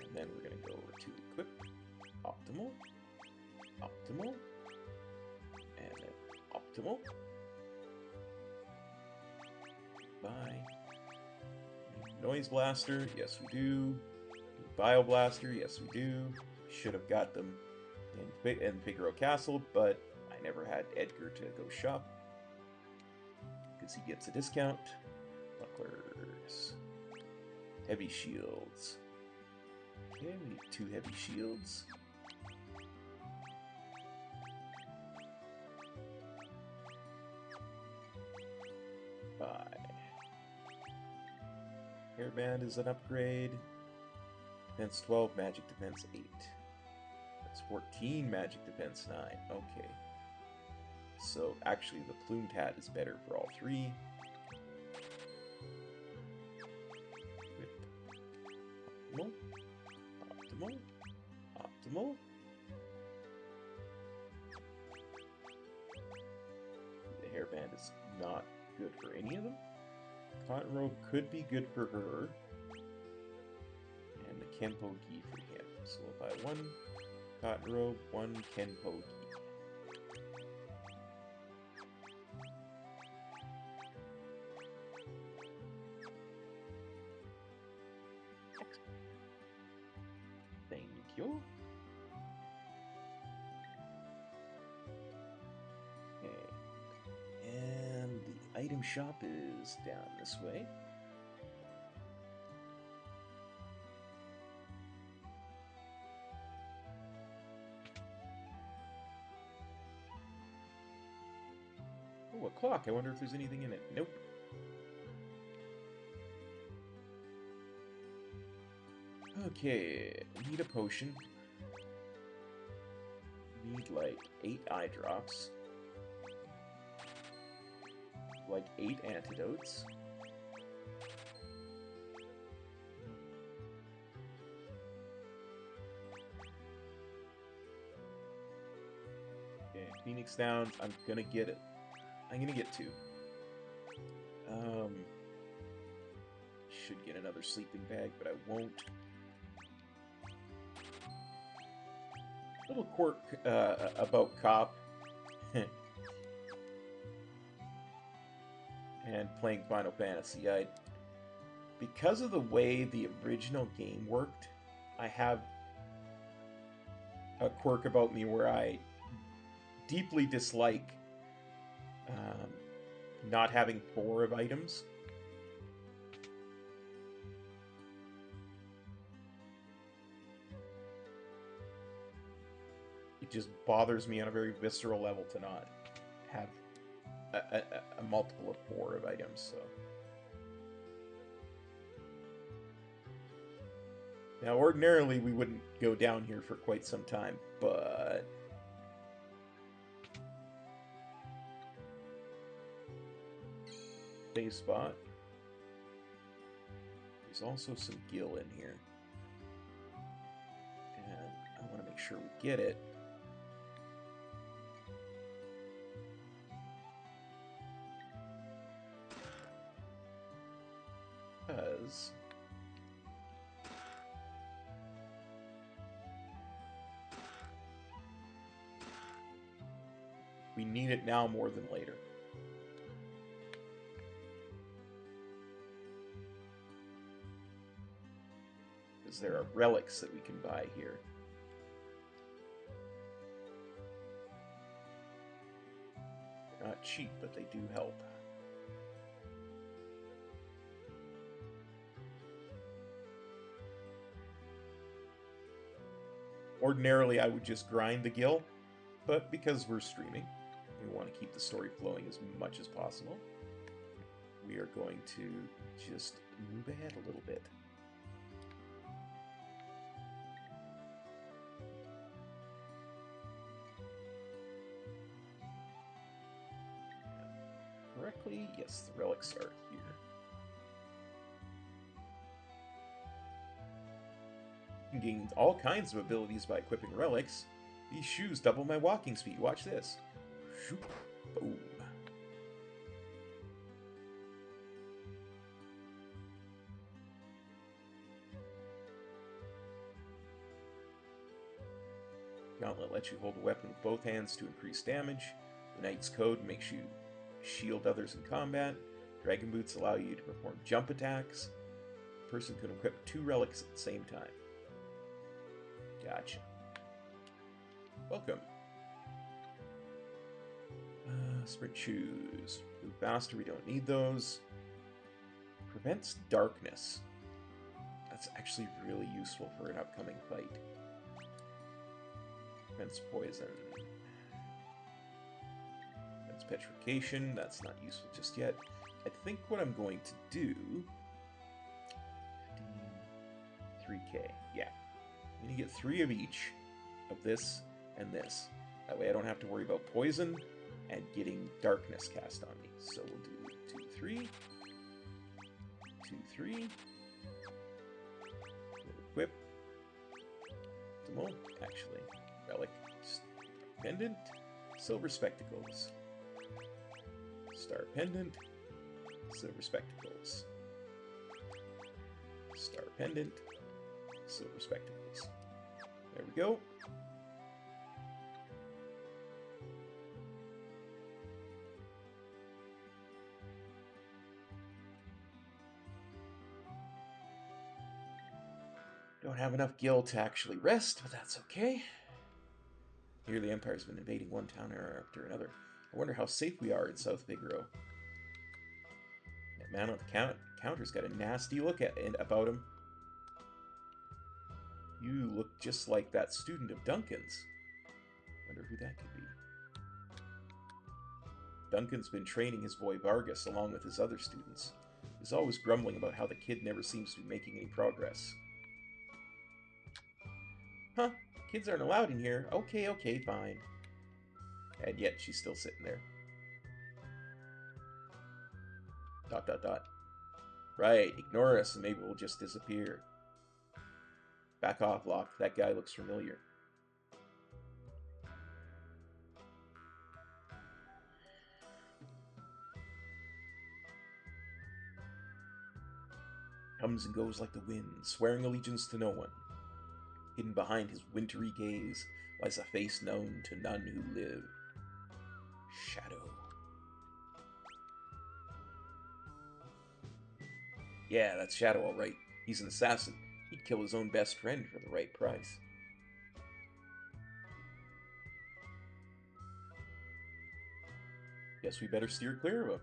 A: And then we're going to go over to equip. Optimal. Optimal. And then optimal. Bye. Noise Blaster, yes we do. Bio Blaster, yes we do. Should have got them in Figaro Castle, but I never had Edgar to go shop. Because he gets a discount. Bucklers. Heavy shields. Okay, we need 2 heavy shields. Bye. Hairband is an upgrade. Defense 12, magic defense 8. That's 14, magic defense 9. Okay. So, actually, the plumed hat is better for all 3. Whip. Optimal. Optimal. Optimal. The hairband is not good for any of them. Cotton robe could be good for her. And the Kenpo Gi for him. So we'll buy 1 cotton robe, 1 Kenpo Gi. Thank you. Okay. And the item shop is down this way. Oh, a clock. I wonder if there's anything in it. Nope. Okay, we need a potion. We need like 8 eye drops. Like 8 antidotes. Okay, Phoenix down. I'm gonna get it. I'm gonna get 2. Should get another sleeping bag, but I won't. Little quirk about Cop and playing Final Fantasy. Because of the way the original game worked, I have a quirk about me where I deeply dislike not having 4 of items. It just bothers me on a very visceral level to not have a multiple of 4 of items, so. Now, ordinarily, we wouldn't go down here for quite some time, but... Save spot. There's also some gil in here. And I want to make sure we get it. Because... we need it now more than later. Because there are relics that we can buy here. They're not cheap, but they do help. Ordinarily, I would just grind the gil, but because we're streaming, we want to keep the story flowing as much as possible. We are going to just move ahead a little bit. Correctly, yes, the relics are here. You can gain all kinds of abilities by equipping relics. These shoes double my walking speed. Watch this. Shoop. Boom. Gauntlet lets you hold a weapon with both hands to increase damage. The Knight's Code makes you shield others in combat. Dragon Boots allow you to perform jump attacks. A person can equip 2 relics at the same time. Gotcha. Welcome. Sprint shoes. Move faster, we don't need those. Prevents darkness. That's actually really useful for an upcoming fight. Prevents poison. Prevents petrification. That's not useful just yet. I think what I'm going to do... 3k. Yeah. I'm going to get 3 of each of this and this. That way I don't have to worry about poison and getting darkness cast on me. So we'll do 2, 3. 2, 3. We'll equip. Optimal, actually. Relic. Pendant. Silver spectacles. Star pendant. Silver spectacles. Star pendant. Silver spectacles. There we go. Don't have enough gil to actually rest, but that's okay. Here the Empire's been invading one town after another. I wonder how safe we are in South Figaro. That man on the counter's got a nasty look about him. You look just like that student of Duncan's. Wonder who that could be. Duncan's been training his boy Vargas along with his other students. He's always grumbling about how the kid never seems to be making any progress. Huh? Kids aren't allowed in here. Okay, fine. And yet she's still sitting there. ... Right, ignore us and maybe we'll just disappear. Back off, Locke. That guy looks familiar. Comes and goes like the wind, swearing allegiance to no one. Hidden behind his wintry gaze lies a face known to none who live. Shadow. Yeah, that's Shadow, all right. He's an assassin. He'd kill his own best friend for the right price. Guess we better steer clear of him.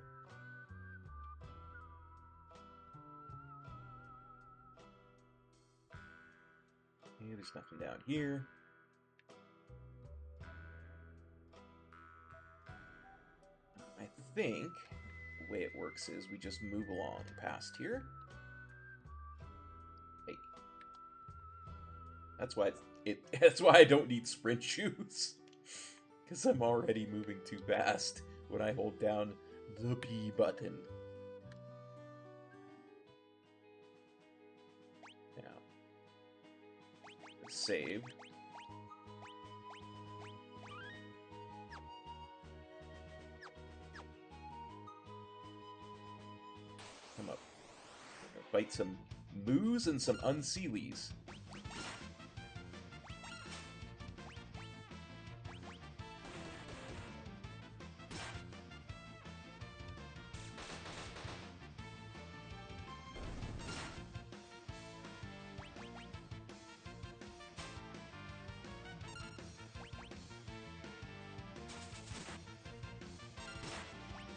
A: Okay, there's nothing down here. I think the way it works is we just move along past here. Hey. That's why that's why I don't need sprint shoes. Because I'm already moving too fast when I hold down the P button. Now, save. Come up. Fight some moos and some unseelies.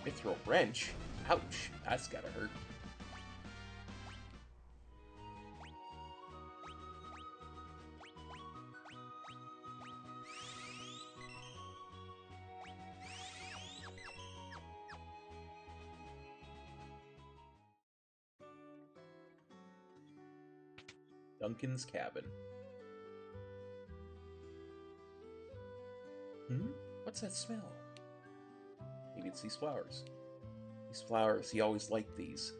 A: Mithril wrench? Ouch, that's gotta hurt. Duncan's cabin. What's that smell? Maybe it's these flowers. These flowers, he always liked these.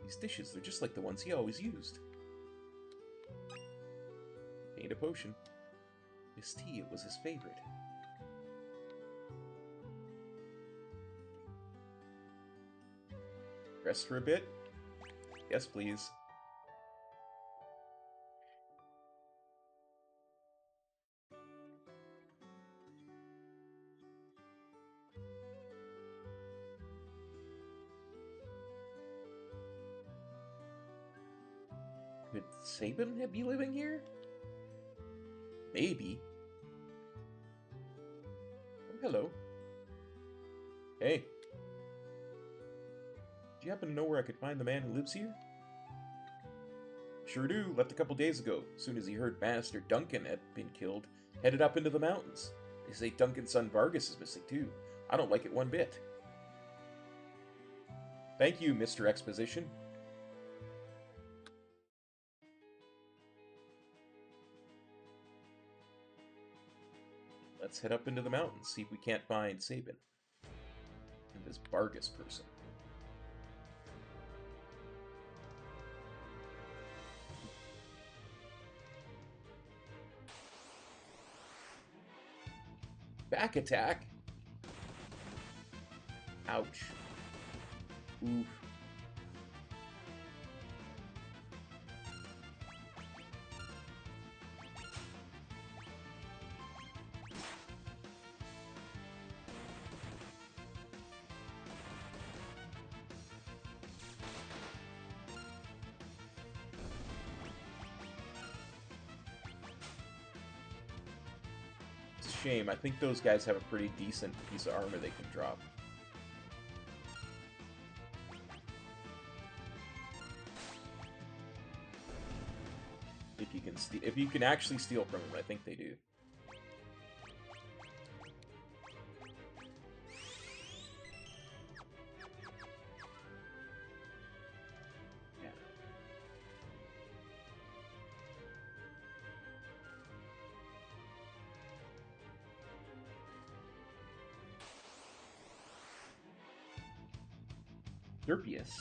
A: These dishes, they're just like the ones he always used. Made a potion. His tea, it was his favorite. Rest for a bit? Yes, please. Could Sabin be living here? Maybe. Oh, hello. Hey. Do you happen to know where I could find the man who lives here? Sure do. Left a couple days ago. As soon as he heard Master Duncan had been killed, headed up into the mountains. They say Duncan's son Vargas is missing too. I don't like it one bit. Thank you, Mr. Exposition. Let's head up into the mountains, see if we can't find Sabin. And this Vargas person. Back attack? Ouch. Oof. It's a shame. I think those guys have a pretty decent piece of armor they can drop. If you can actually steal from them, I think they do. Yeah. Derpius.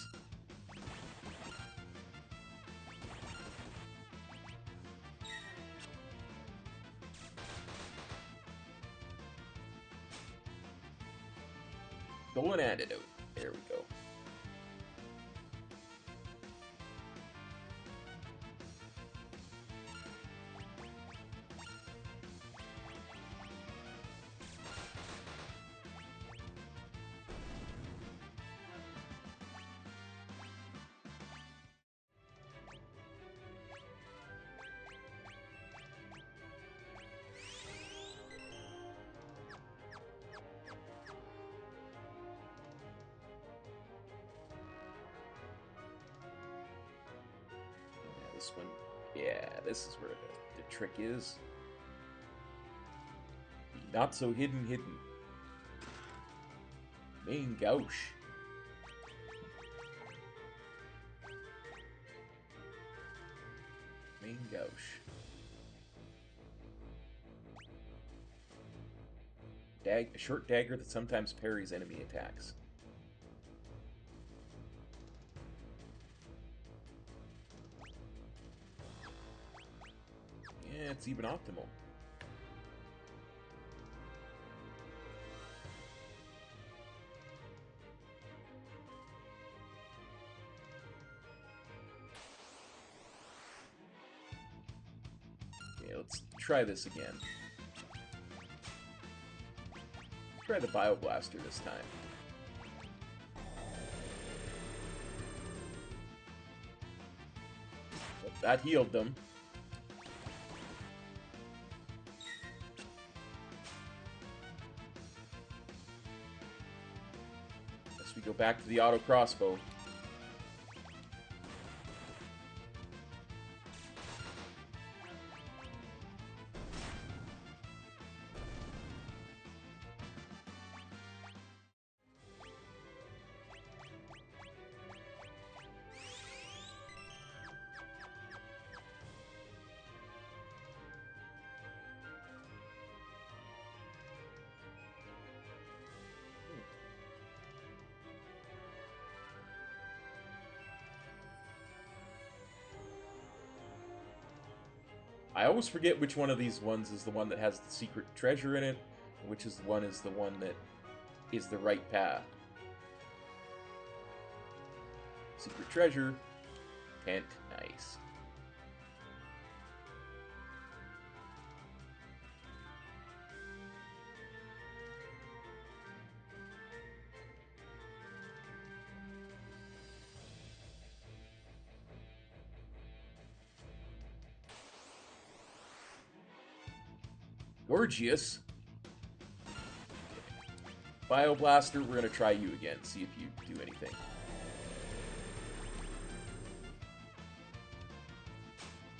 A: Stolen antidote. There we go. This one, yeah, this is where the trick is. The not so hidden. Main gauche. Main gauche. A short dagger that sometimes parries enemy attacks. Yeah, it's even optimal. Okay, let's try this again. Try the Bioblaster this time. Well, that healed them. Guess we go back to the auto crossbow. I always forget which one of these ones is the one that has the secret treasure in it, and which is the one that is the right path. Secret treasure. Tent. Nice. Gorgeous. Bioblaster, we're gonna try you again, see if you do anything.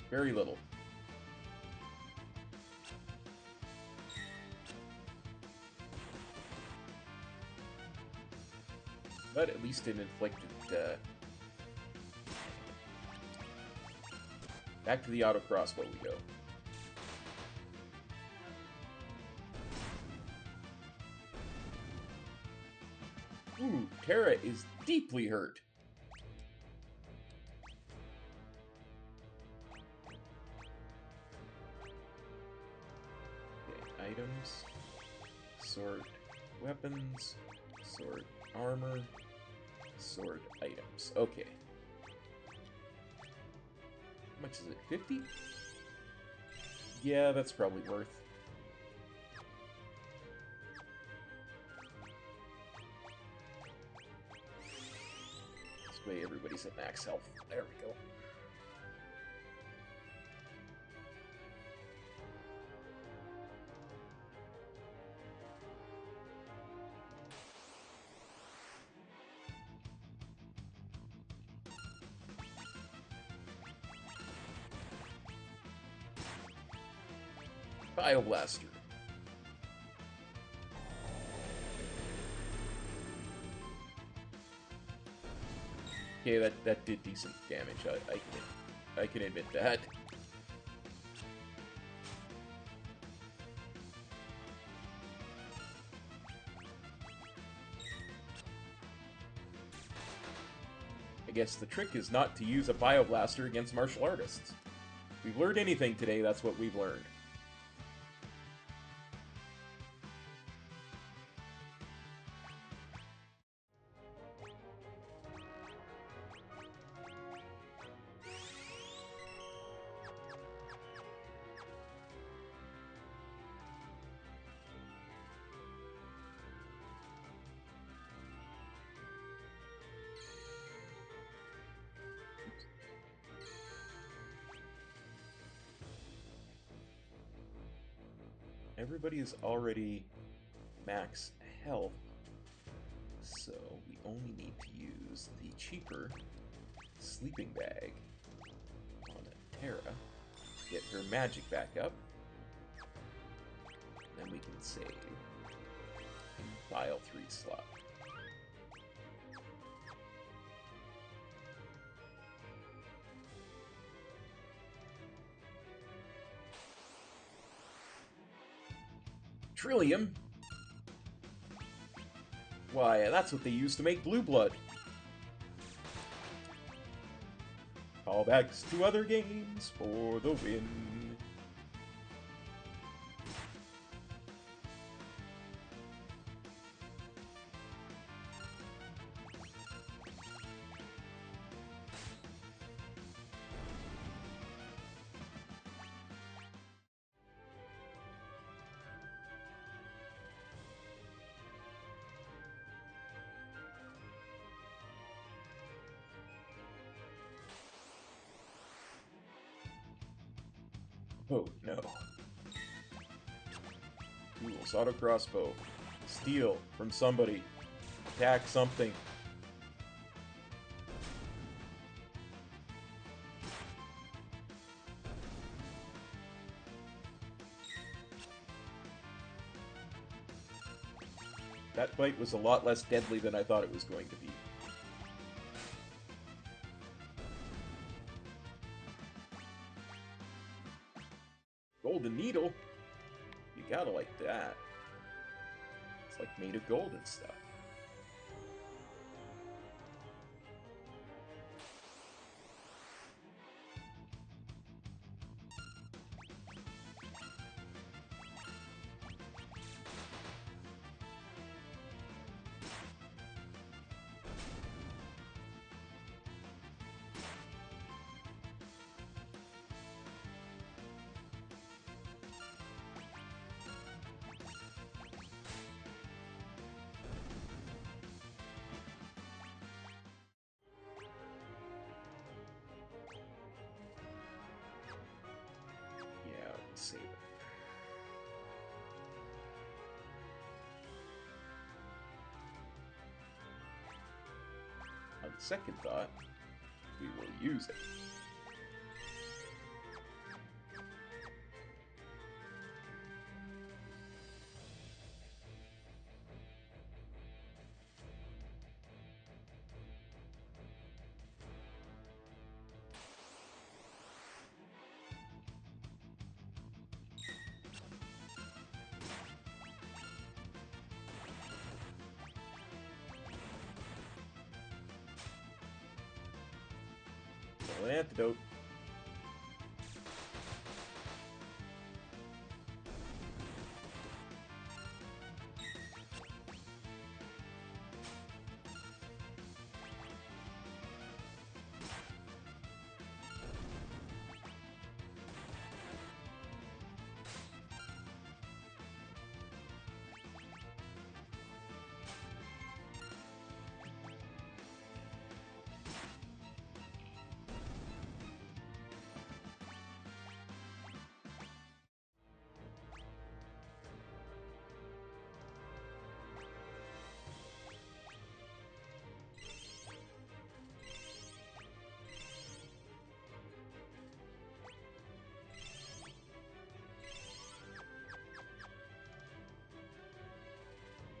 A: Very little. But at least it inflicted, back to the auto crossbow we go. Ooh, Terra is deeply hurt. Okay, items. Sword weapons. Sword armor. Sword items. Okay. How much is it? 50? Yeah, that's probably worth. This way everybody's at max health. There we go. Bioblaster. Okay, that did decent damage. I can admit that. I guess the trick is not to use a Bioblaster against martial artists. If we've learned anything today, that's what we've learned. Everybody is already max health, so we only need to use the cheaper sleeping bag on Terra, get her magic back up, then we can save Bile 3 slot. Trillium? Why, that's what they used to make blue blood. Callbacks to other games for the win. Oh, no. Tools, auto crossbow. Steal from somebody. Attack something. That fight was a lot less deadly than I thought it was going to be. Golden needle? You gotta like that. It's like made of gold and stuff. second thought, we will use it. No antidote.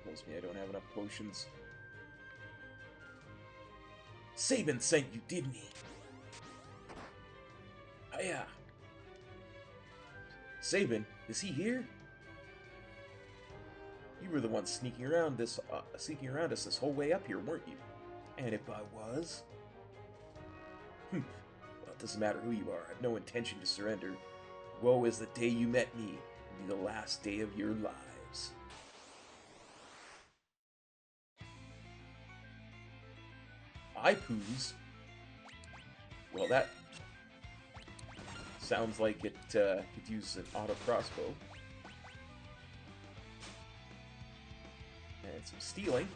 A: Tells me I don't have enough potions. Sabin sent you, didn't he? Oh, yeah. Sabin, is he here? You were the one sneaking around us this whole way up here, weren't you? And if I was? Well, it doesn't matter who you are. I have no intention to surrender. Woe is the day you met me, and be the last day of your lives. Ipoos? Well, that sounds like it could use an auto crossbow. And some stealing.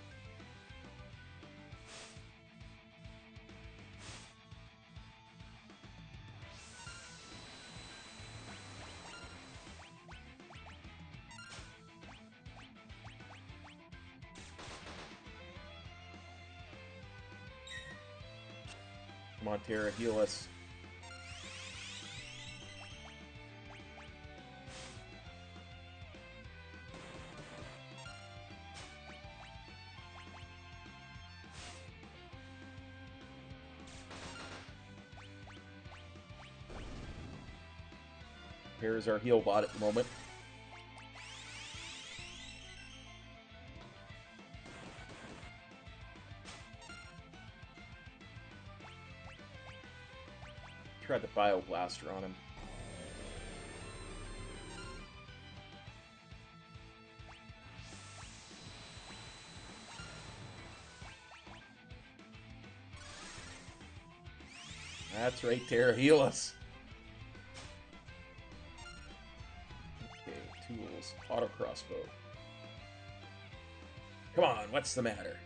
A: Come on, Terra, heal us. Here's our heal bot at the moment. Tried the Bioblaster on him. That's right, Terra, heal us. Okay, tools, auto crossbow. Come on, what's the matter?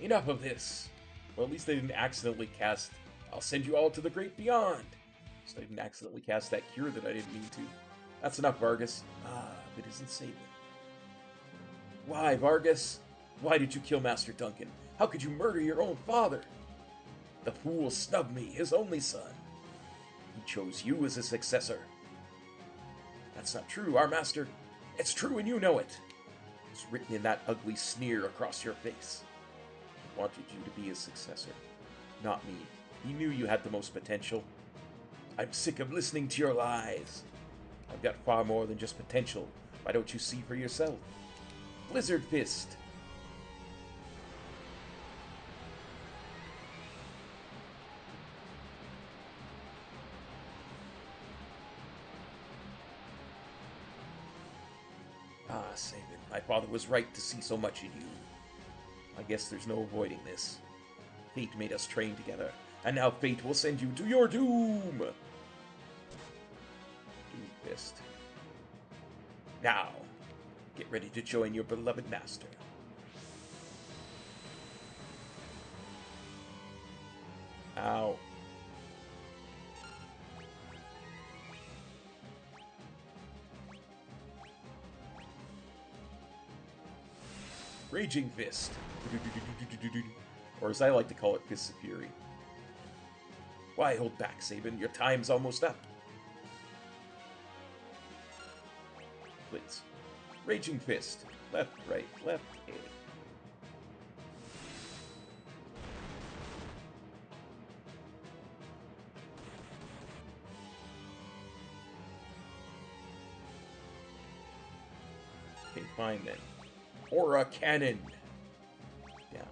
A: Enough of this. Well, at least they didn't accidentally cast I'll send you all to the great beyond. So I didn't accidentally cast that cure that I didn't mean to. That's enough, Vargas. Ah, but isn't Sabin. Why, Vargas? Why did you kill Master Duncan? How could you murder your own father? The fool snubbed me, his only son. He chose you as his successor. That's not true, our master. It's true and you know it. It's written in that ugly sneer across your face. He wanted you to be his successor, not me. He knew you had the most potential. I'm sick of listening to your lies. I've got far more than just potential. Why don't you see for yourself? Blizzard Fist. Ah, Sabin, my father was right to see so much in you. I guess there's no avoiding this. Fate made us train together, and now fate will send you to your doom! Doom Fist. Now, get ready to join your beloved master. Ow. Raging Fist. Or as I like to call it, Fists of Fury. Why hold back, Sabin? Your time's almost up. Blitz. Raging Fist. Left, right, left, A. Okay, fine then. Aura Cannon. Down.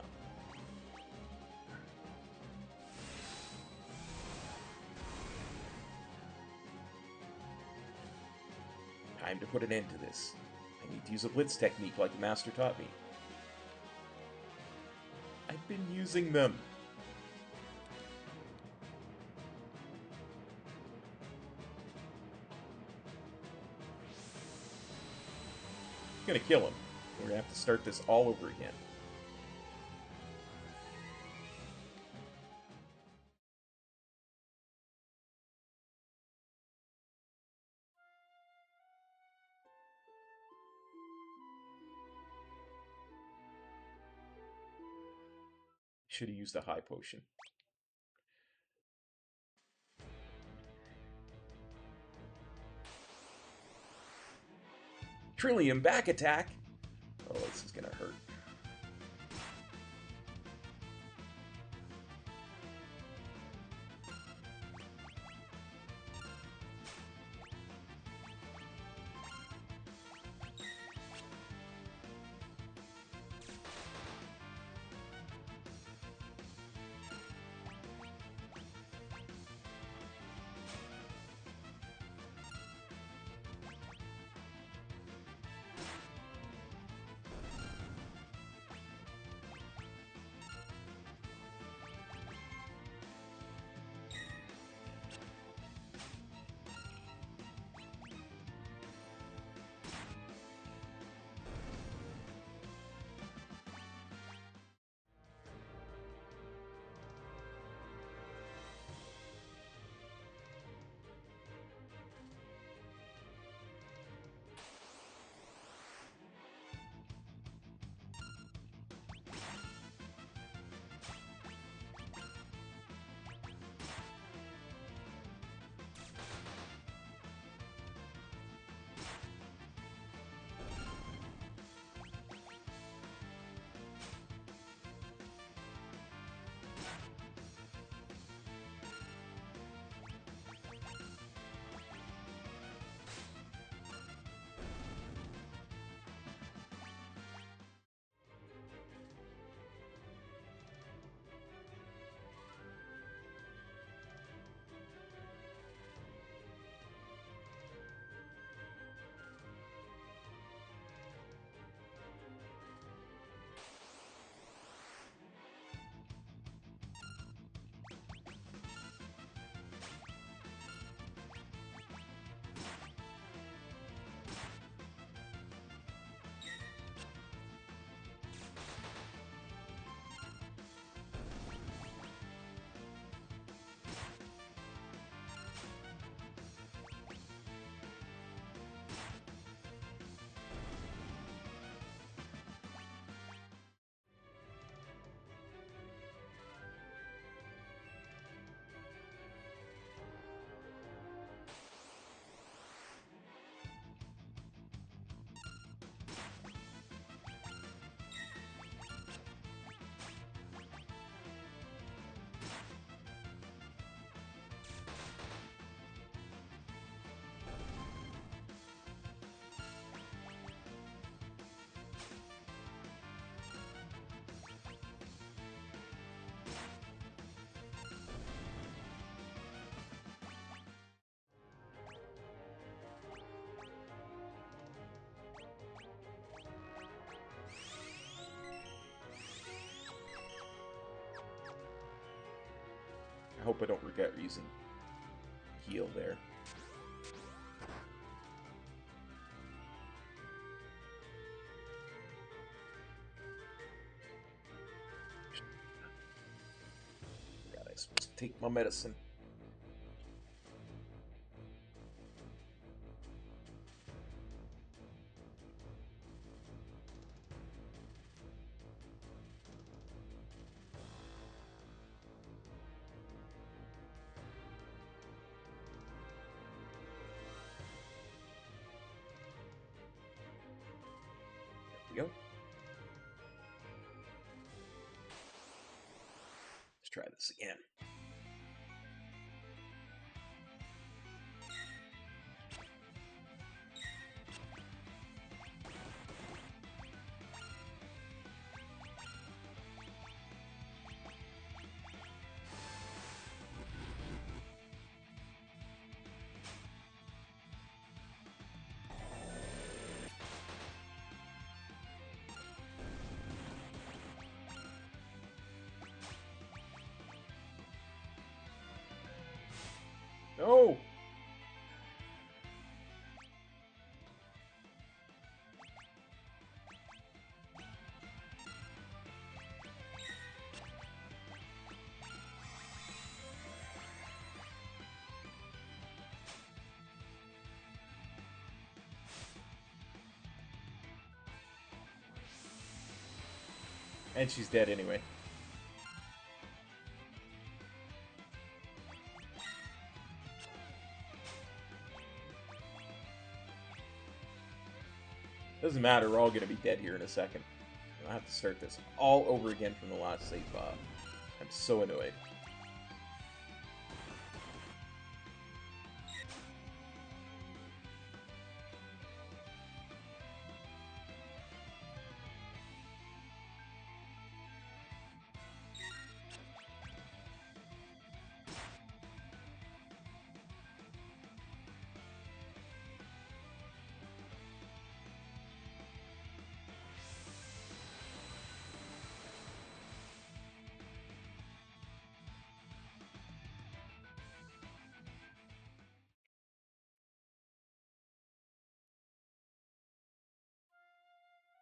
A: Time to put an end to this. I need to use a blitz technique like the master taught me. I've been using them. I'm gonna kill him. We're gonna have to start this all over again. Should have used a high potion. Trillium back attack! Oh, this is gonna hurt. hope I don't regret using heal there. Forgot I'm supposed to take my medicine. There we go. Let's try this again. No! And she's dead anyway. Doesn't matter, we're all gonna be dead here in a second. I'll have to start this all over again from the last save file. I'm so annoyed.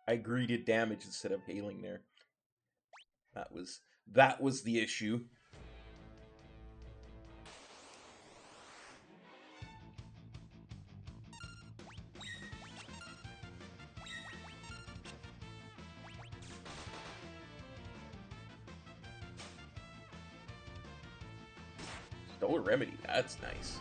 A: I greeted damage instead of healing there. That was the issue. Stole a remedy, that's nice.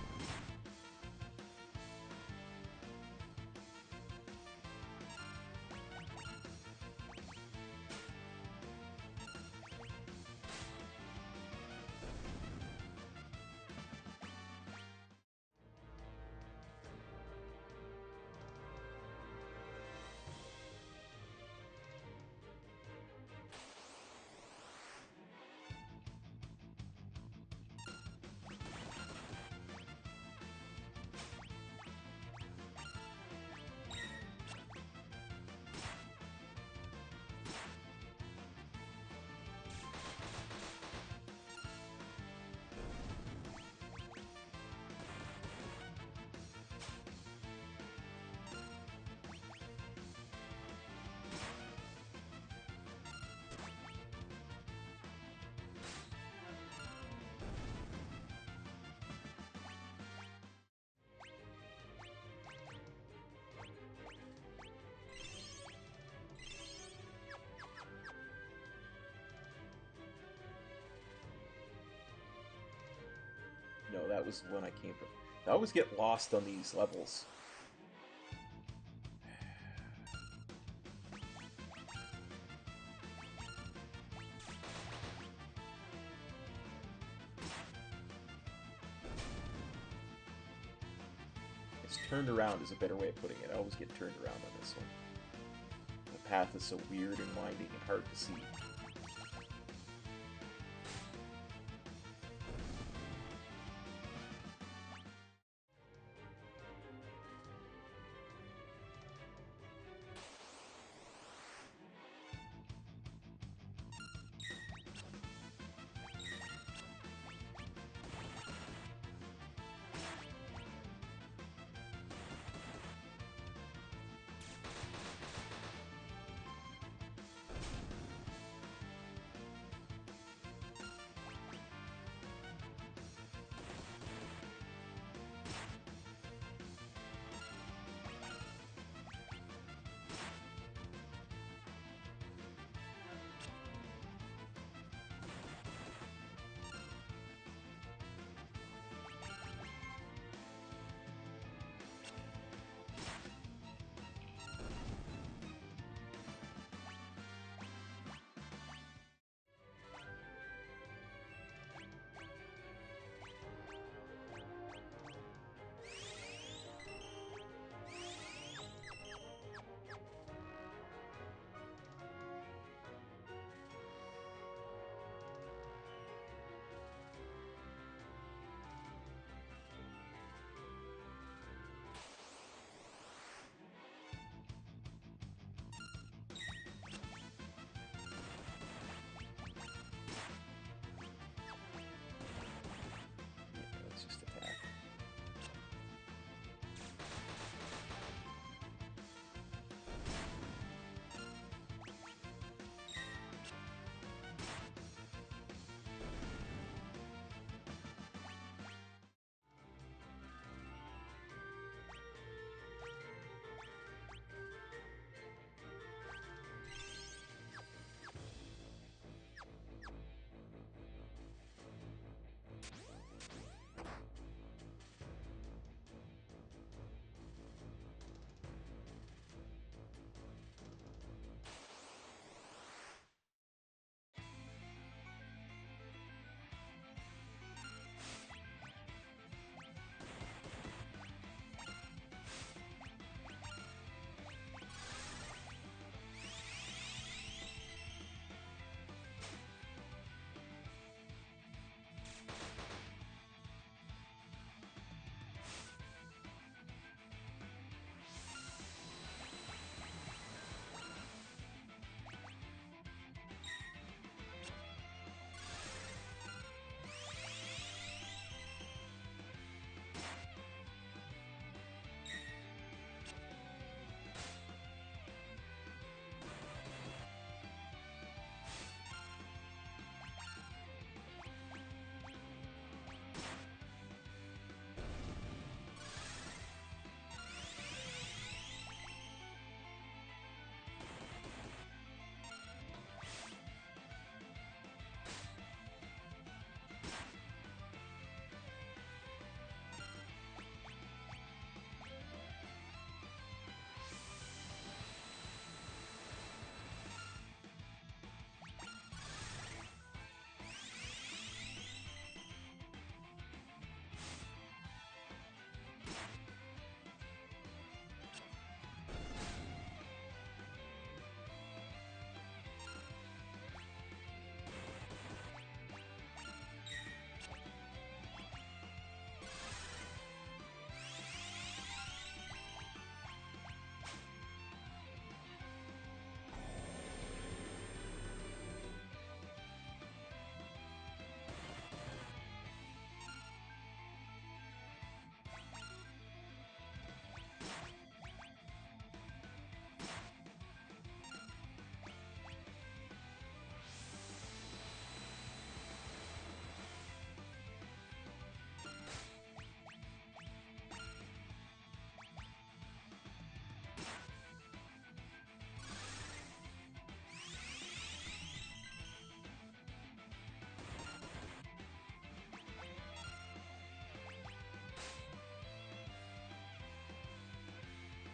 A: No, that was the one I came from. I always get lost on these levels. It's turned around is a better way of putting it. I always get turned around on this one. The path is so weird and winding and hard to see.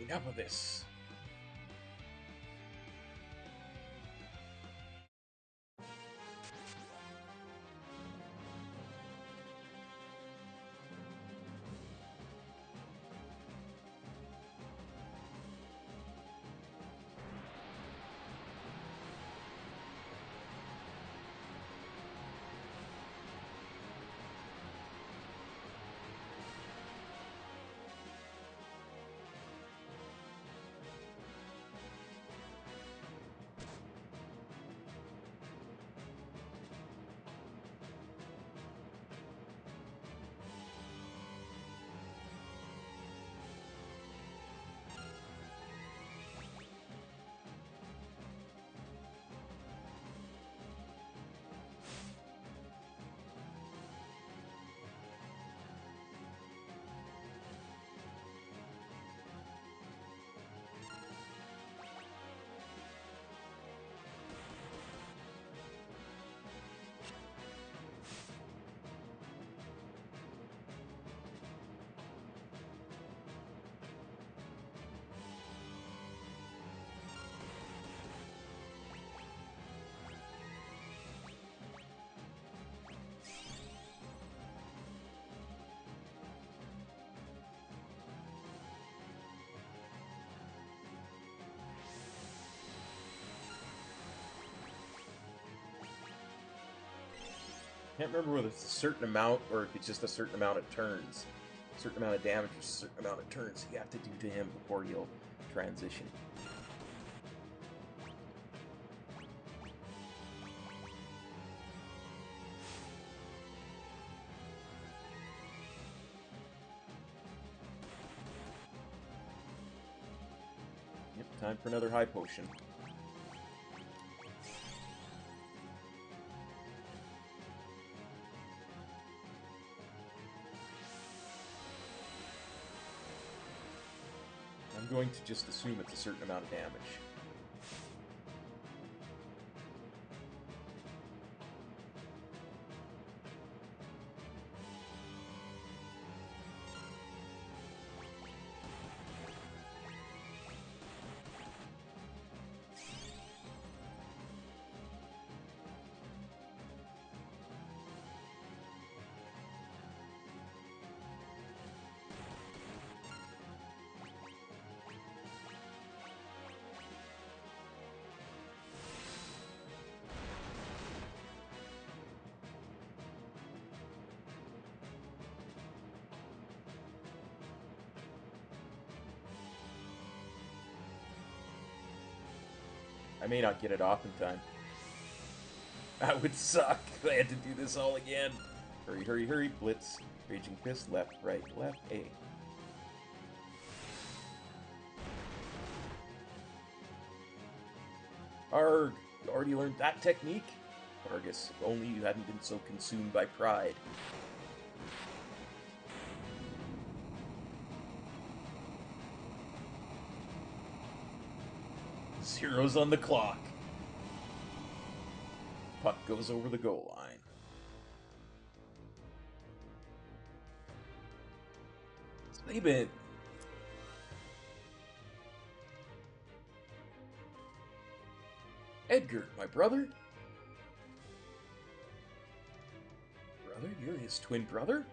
A: enough of this. Can't remember whether it's a certain amount or if it's just a certain amount of turns. A certain amount of damage or a certain amount of turns you have to do to him before he'll transition. Yep, time for another high potion. I'm going to just assume it's a certain amount of damage. I may not get it off in time. That would suck if I had to do this all again. Hurry, hurry, hurry, blitz. Raging fist, left, right, left, A. Arg! You already learned that technique? Vargas, if only you hadn't been so consumed by pride. Zero's on the clock. Puck goes over the goal line. Sabin! Edgar, my brother? Brother? You're his twin brother?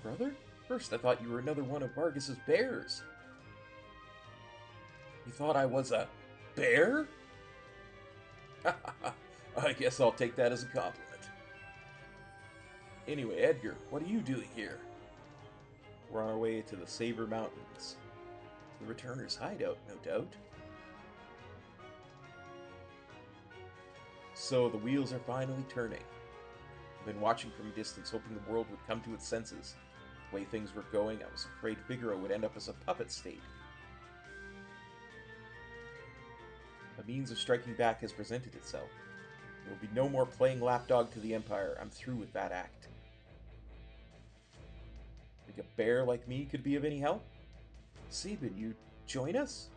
A: Brother? First I thought you were another one of Vargas's bears. You thought I was a bear? I guess I'll take that as a compliment. Anyway, Edgar, what are you doing here? We're on our way to the Saber Mountains. The Returner's hideout, no doubt. So the wheels are finally turning. I've been watching from a distance, hoping the world would come to its senses. The way things were going, I was afraid Figaro would end up as a puppet state. A means of striking back has presented itself. There will be no more playing lapdog to the Empire. I'm through with that act. Think a bear like me could be of any help? Sabin, you join us?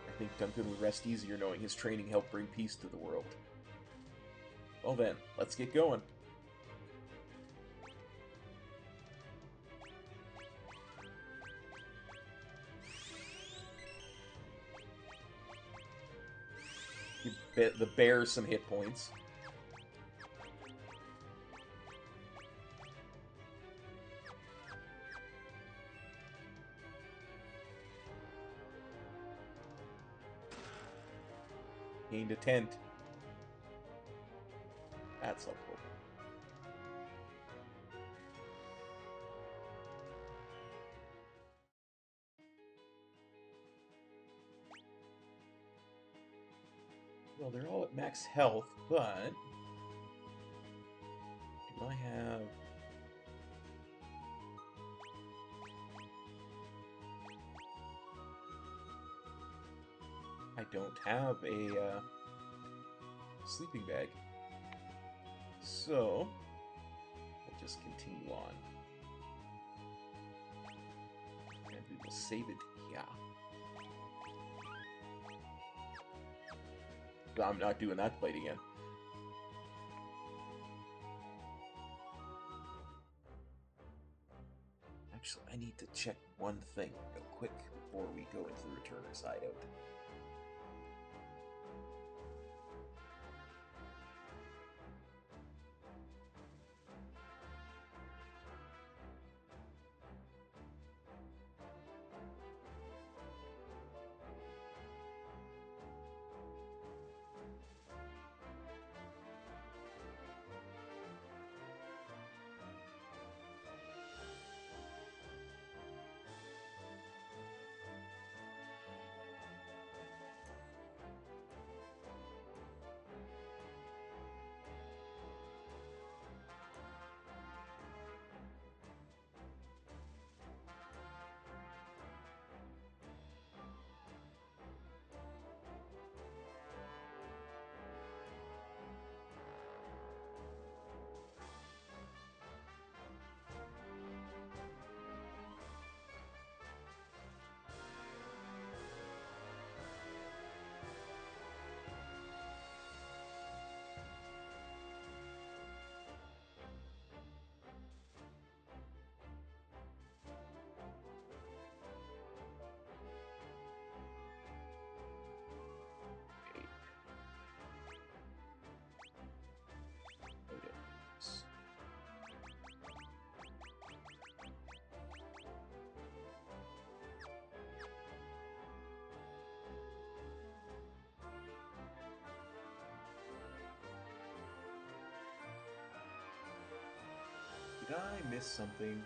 A: I think Duncan would rest easier knowing his training helped bring peace to the world. Well then, let's get going. the bear some hit points. Gained a tent. That's helpful. Well, they're all at max health, but do I have... I don't have a sleeping bag. So, we'll just continue on. And we will save it here. I'm not doing that fight again. Actually, I need to check one thing real quick before we go into the Returner's hideout. Did I miss something?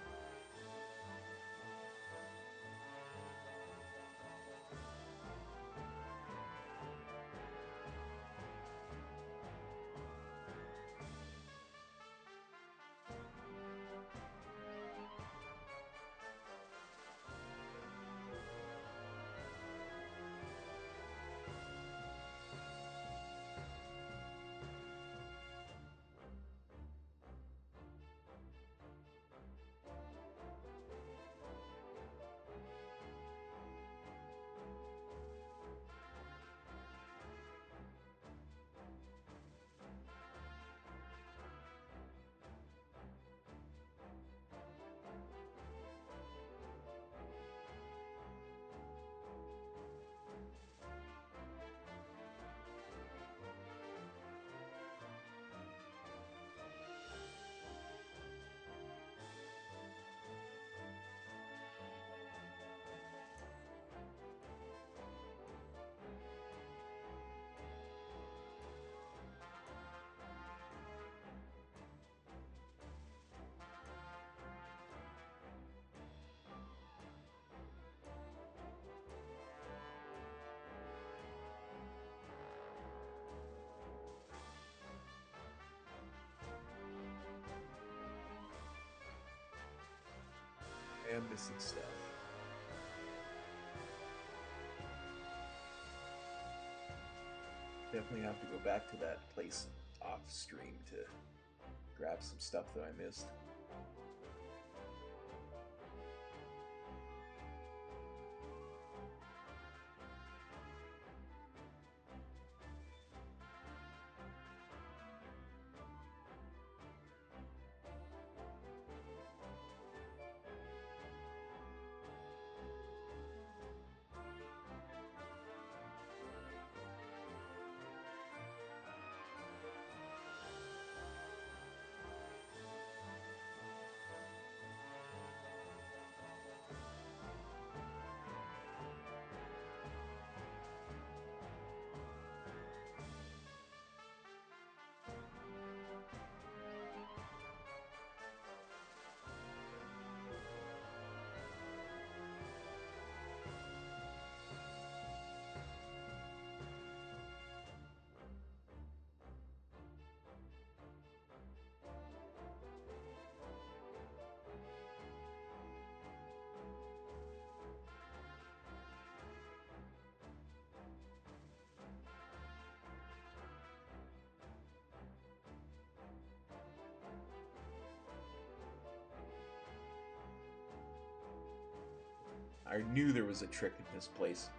A: I am missing stuff. Definitely have to go back to that place off stream to grab some stuff that I missed. I knew there was a trick in this place.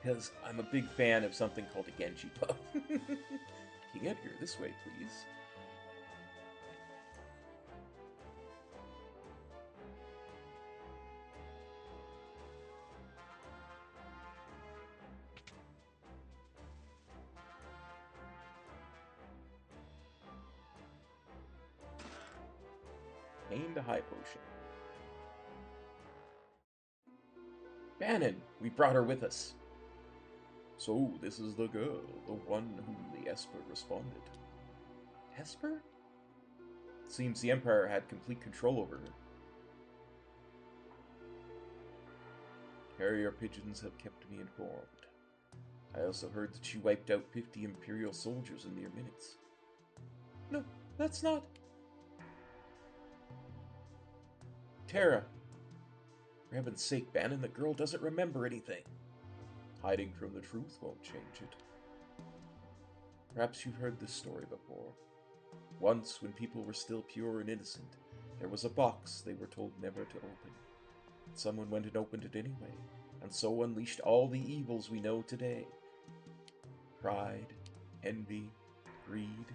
A: Because I'm a big fan of something called a Genji pub. King Edgar, this way, please. Named a high potion. Bannon, we brought her with us. So, this is the girl, the one whom the Esper responded. Esper? Seems the Empire had complete control over her. Carrier pigeons have kept me informed. I also heard that she wiped out 50 Imperial soldiers in mere minutes. No, that's not... Terra! For heaven's sake, Bannon, the girl doesn't remember anything. Hiding from the truth won't change it. Perhaps you've heard this story before. Once, when people were still pure and innocent, there was a box they were told never to open. Someone went and opened it anyway, and so unleashed all the evils we know today. Pride, envy, greed,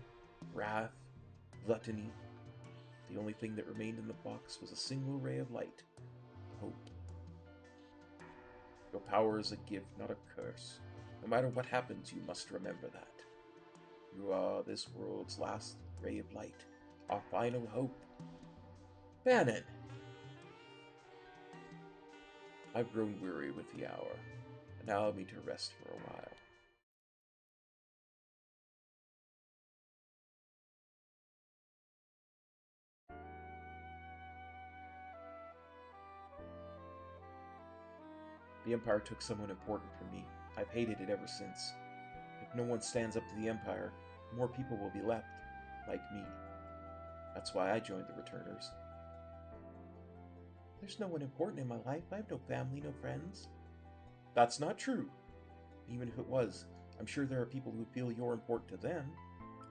A: wrath, gluttony. The only thing that remained in the box was a single ray of light. Hope. Your power is a gift, not a curse. No matter what happens, you must remember that. You are this world's last ray of light, our final hope. Bannon! I've grown weary with the hour, and now I'll need to rest for a while. The Empire took someone important from me. I've hated it ever since. If no one stands up to the Empire, more people will be left, like me. That's why I joined the Returners. There's no one important in my life. I have no family, no friends. That's not true. Even if it was, I'm sure there are people who feel you're important to them.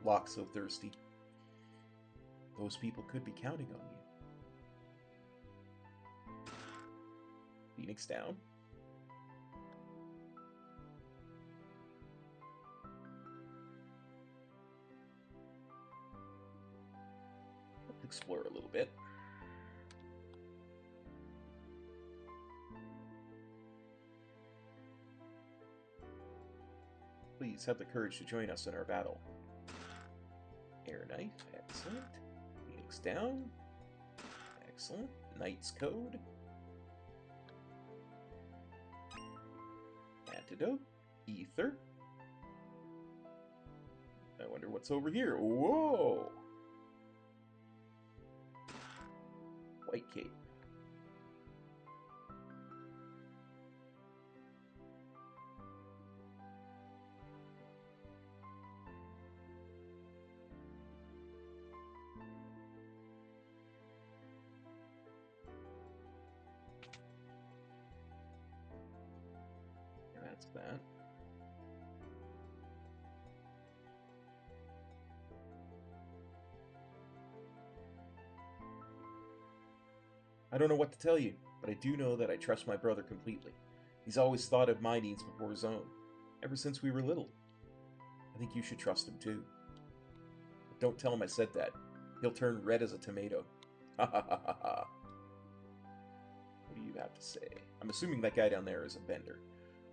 A: Locke so thirsty. Those people could be counting on you. Phoenix down. Let's explore a little bit. Please have the courage to join us in our battle. Air knife, excellent. Phoenix down, excellent. Knight's Code. Antidote, ether. I wonder what's over here. Whoa! White cape. That's that. I don't know what to tell you, but I do know that I trust my brother completely. He's always thought of my needs before his own, ever since we were little. I think you should trust him too. But don't tell him I said that. He'll turn red as a tomato. Ha ha ha ha ha. What do you have to say? I'm assuming that guy down there is a vendor.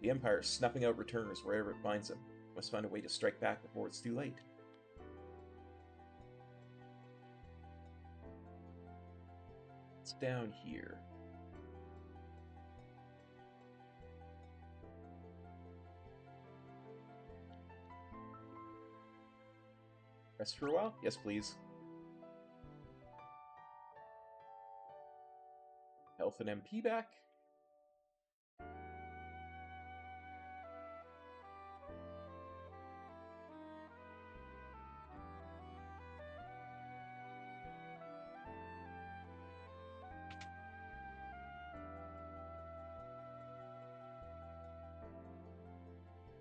A: The Empire is snuffing out returners wherever it finds them. Must find a way to strike back before it's too late. It's down here. Rest for a while? Yes, please. Health and MP back.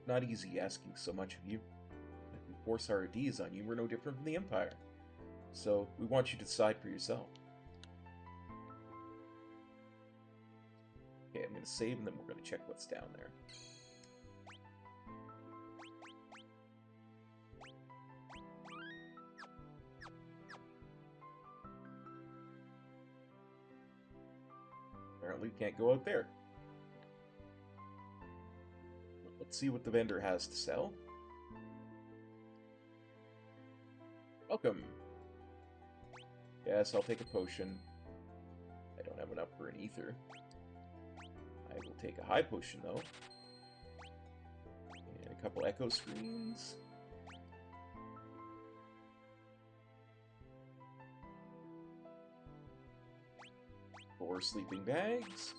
A: Not easy asking so much of you. If we force our ideas on you, we're no different from the Empire. So, we want you to decide for yourself. to save, and then we're going to check what's down there. Apparently, we can't go out there. Let's see what the vendor has to sell. Welcome. Yes, I'll take a potion. I don't have enough for an ether. I will take a high potion, though. And a couple echo screens. 4 sleeping bags.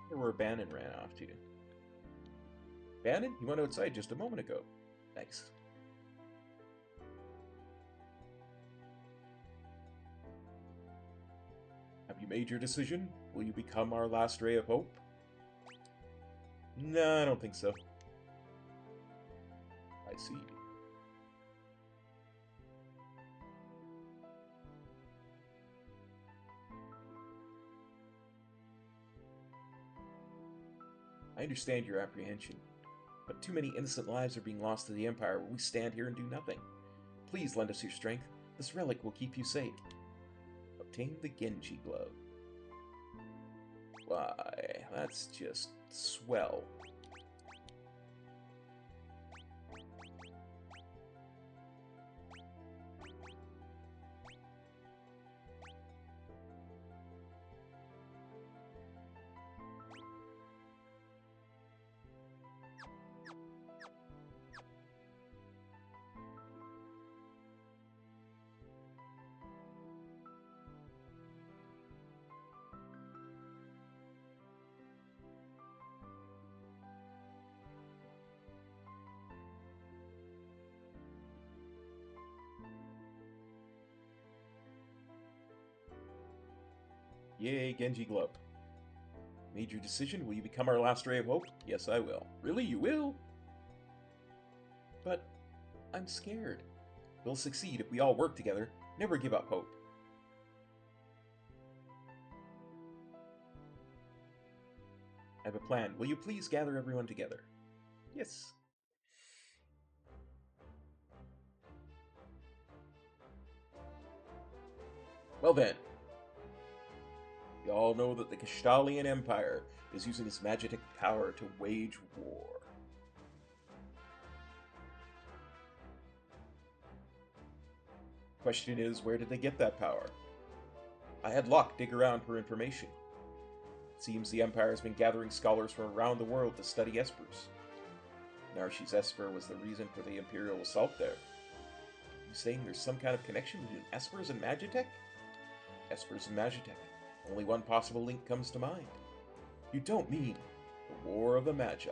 A: Here where Bannon ran off to. Bannon, you went outside just a moment ago. Nice. Have you made your decision? Will you become our last ray of hope? No, I don't think so. I see. I understand your apprehension, but too many innocent lives are being lost to the Empire where we stand here and do nothing. Please lend us your strength. This relic will keep you safe. Obtain the Genji glove. Why, that's just swell. Yay, Genji glove. Made your decision? Will you become our last ray of hope? Yes, I will. Really? You will? But I'm scared. We'll succeed if we all work together. Never give up hope. I have a plan. Will you please gather everyone together? Yes. Well then. We all know that the Kastalian Empire is using its magic power to wage war. Question is, where did they get that power? I had Locke dig around for information. It seems the Empire has been gathering scholars from around the world to study espers. Narshi's esper was the reason for the Imperial assault there. Are you saying there's some kind of connection between espers and Magitech? Espers and Magitech. Only one possible link comes to mind. You don't mean the War of the Magi?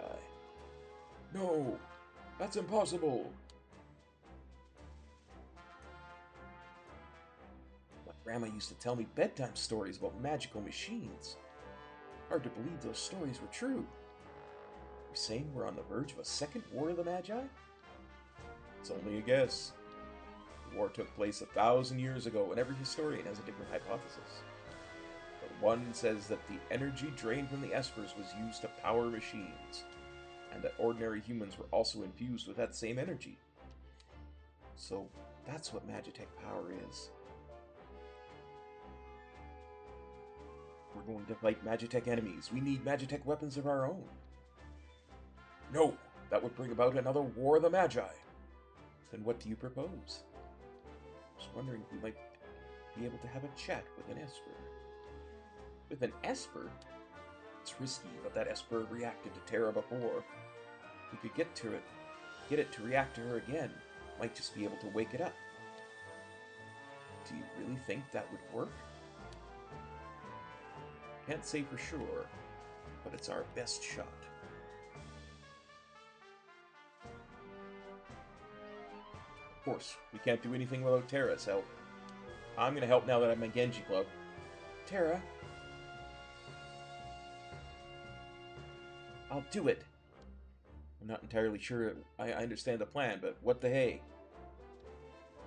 A: No, that's impossible. My grandma used to tell me bedtime stories about magical machines. Hard to believe those stories were true. You're saying we're on the verge of a second War of the Magi? It's only a guess. The war took place 1,000 years ago, and every historian has a different hypothesis. One says that the energy drained from the espers was used to power machines, and that ordinary humans were also infused with that same energy. So that's what Magitech power is. We're going to fight Magitech enemies. We need Magitech weapons of our own. No, that would bring about another War of the Magi. Then what do you propose? I was wondering if we might be able to have a chat with an esper. With an esper? It's risky, but that esper reacted to Terra before. We could get it to react to her again. Might just be able to wake it up. Do you really think that would work? Can't say for sure, but it's our best shot. Of course, we can't do anything without Terra's help. I'm gonna help now that I'm a Genji Club. Terra? I'll do it. I'm not entirely sure I understand the plan, but what the hey?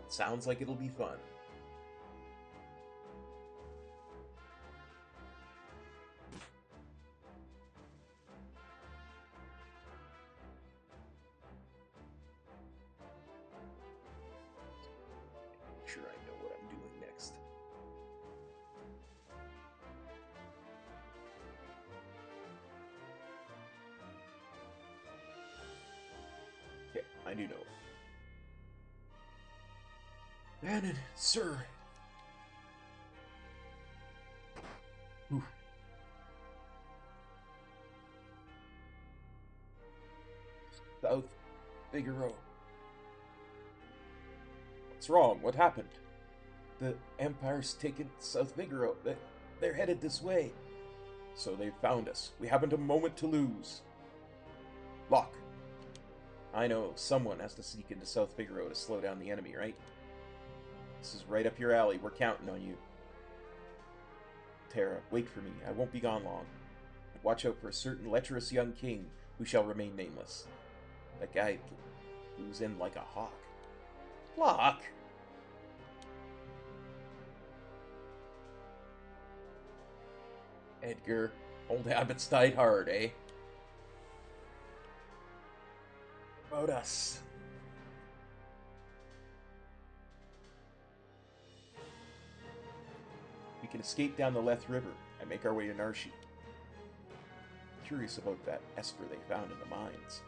A: Sounds like it'll be fun. Sure, I know what I'm doing next. Okay, I do know. Bannon, sir. Ooh. South Figaro. What's wrong? What happened? The Empire's taken South Figaro. They're headed this way. So they've found us. We haven't a moment to lose. Lock. I know, someone has to sneak into South Figaro to slow down the enemy, right? This is right up your alley. We're counting on you. Terra, wait for me. I won't be gone long. Watch out for a certain lecherous young king who shall remain nameless. That guy flew in like a hawk. Lock! Edgar, old habits died hard, eh? About us. We can escape down the Leth River and make our way to Narshi. Curious about that Esper they found in the mines.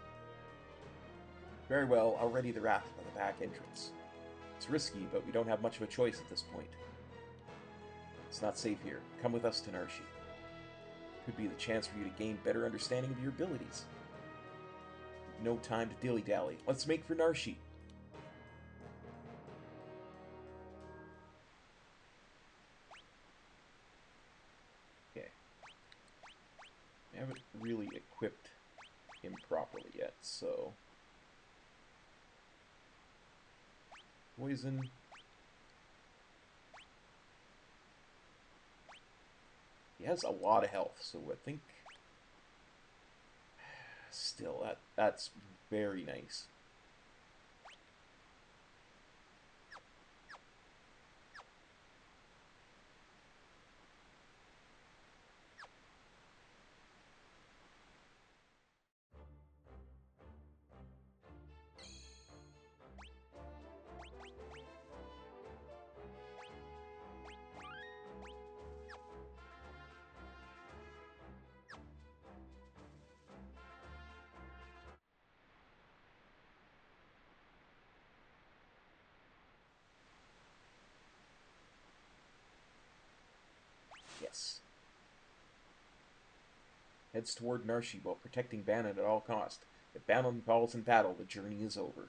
A: Very well, I'll ready the raft by the back entrance. It's risky, but we don't have much of a choice at this point. It's not safe here. Come with us to Narshi. Could be the chance for you to gain better understanding of your abilities. No time to dilly-dally. Let's make for Narshi. Okay. I haven't really equipped him properly yet, so... Poison. He has a lot of health, so I think... Still, that's very nice. Yes. Heads toward Narshi while protecting Bannon at all cost. If Bannon falls in battle, the journey is over.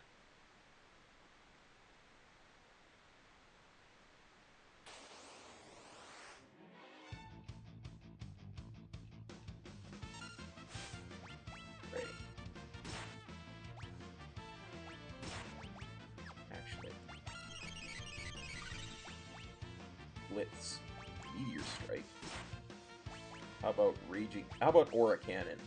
A: Ready. Actually. Blitz. Meteor Strike. How about Raging? How about Aura Cannon?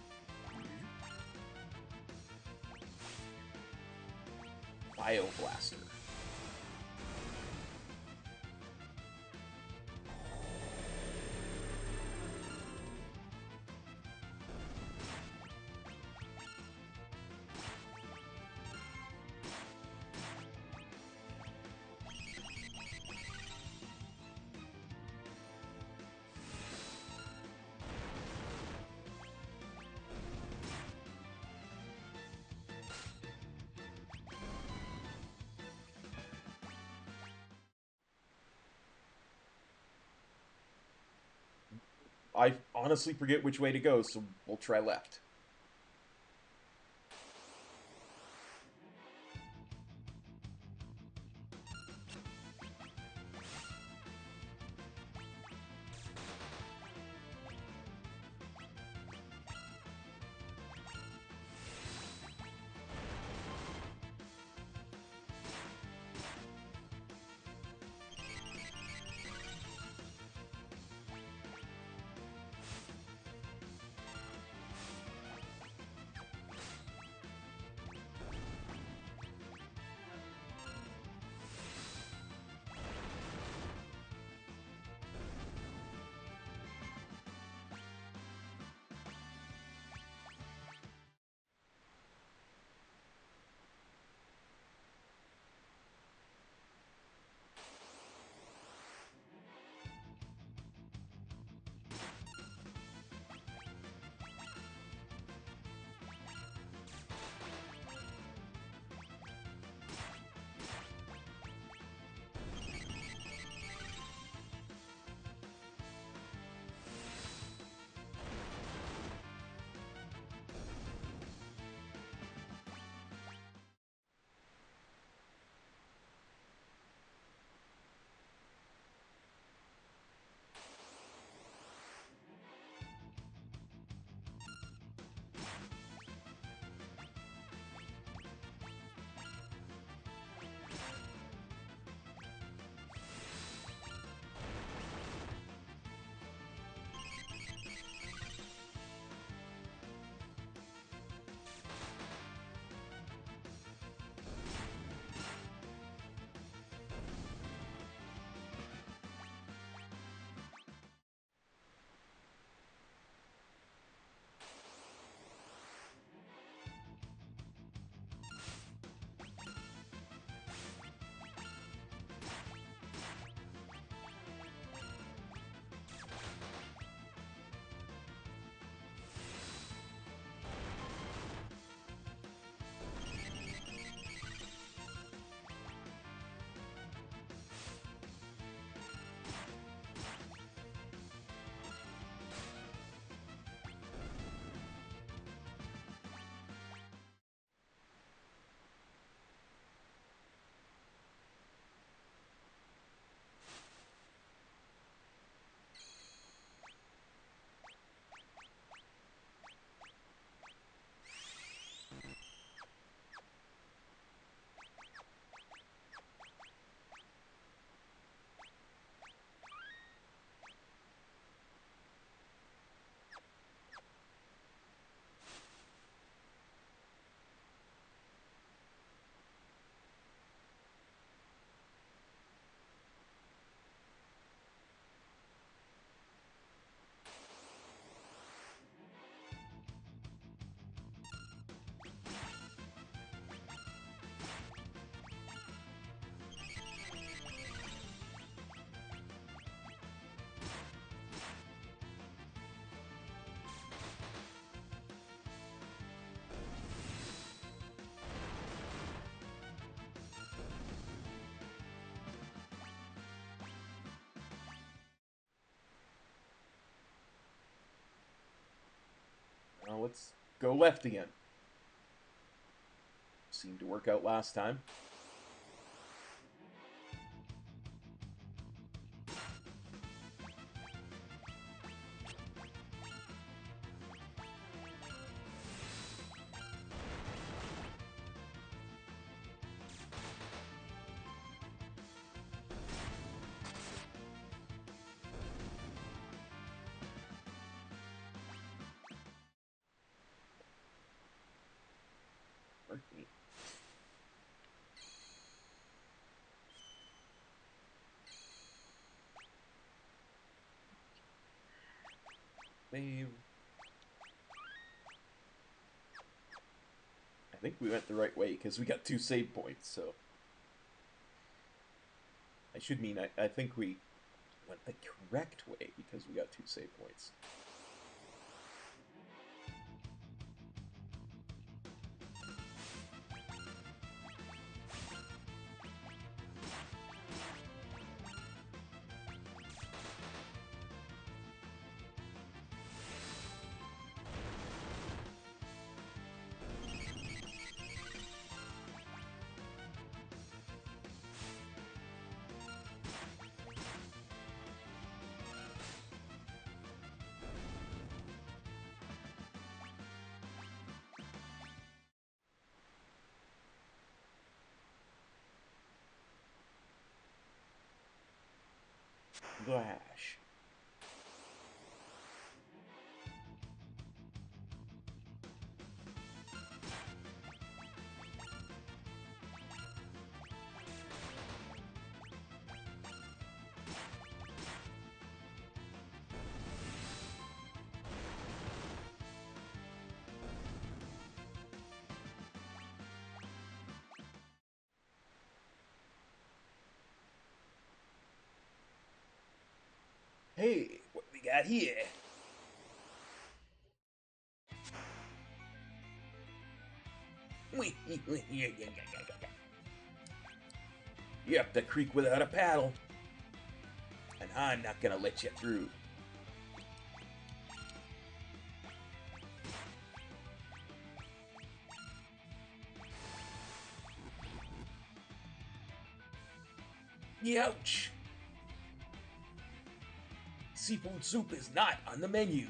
A: Bioblaster. I honestly forget which way to go, so we'll try left. let's go left again. Seemed to work out last time. Me. Save. I think we went the right way because we got 2 save points, so I should mean I think we went the correct way because we got 2 save points. Glash. Hey, what we got here? You're up the creek without a paddle, and I'm not gonna let you through. Youch! Seafood soup is not on the menu.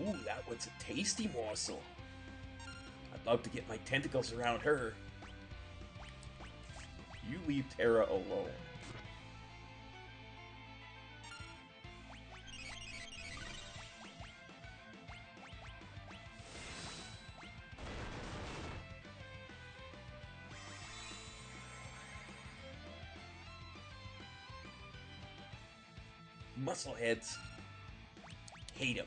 A: Ooh, that was a tasty morsel. I'd love to get my tentacles around her. You leave Terra alone. Muscleheads. Hate him.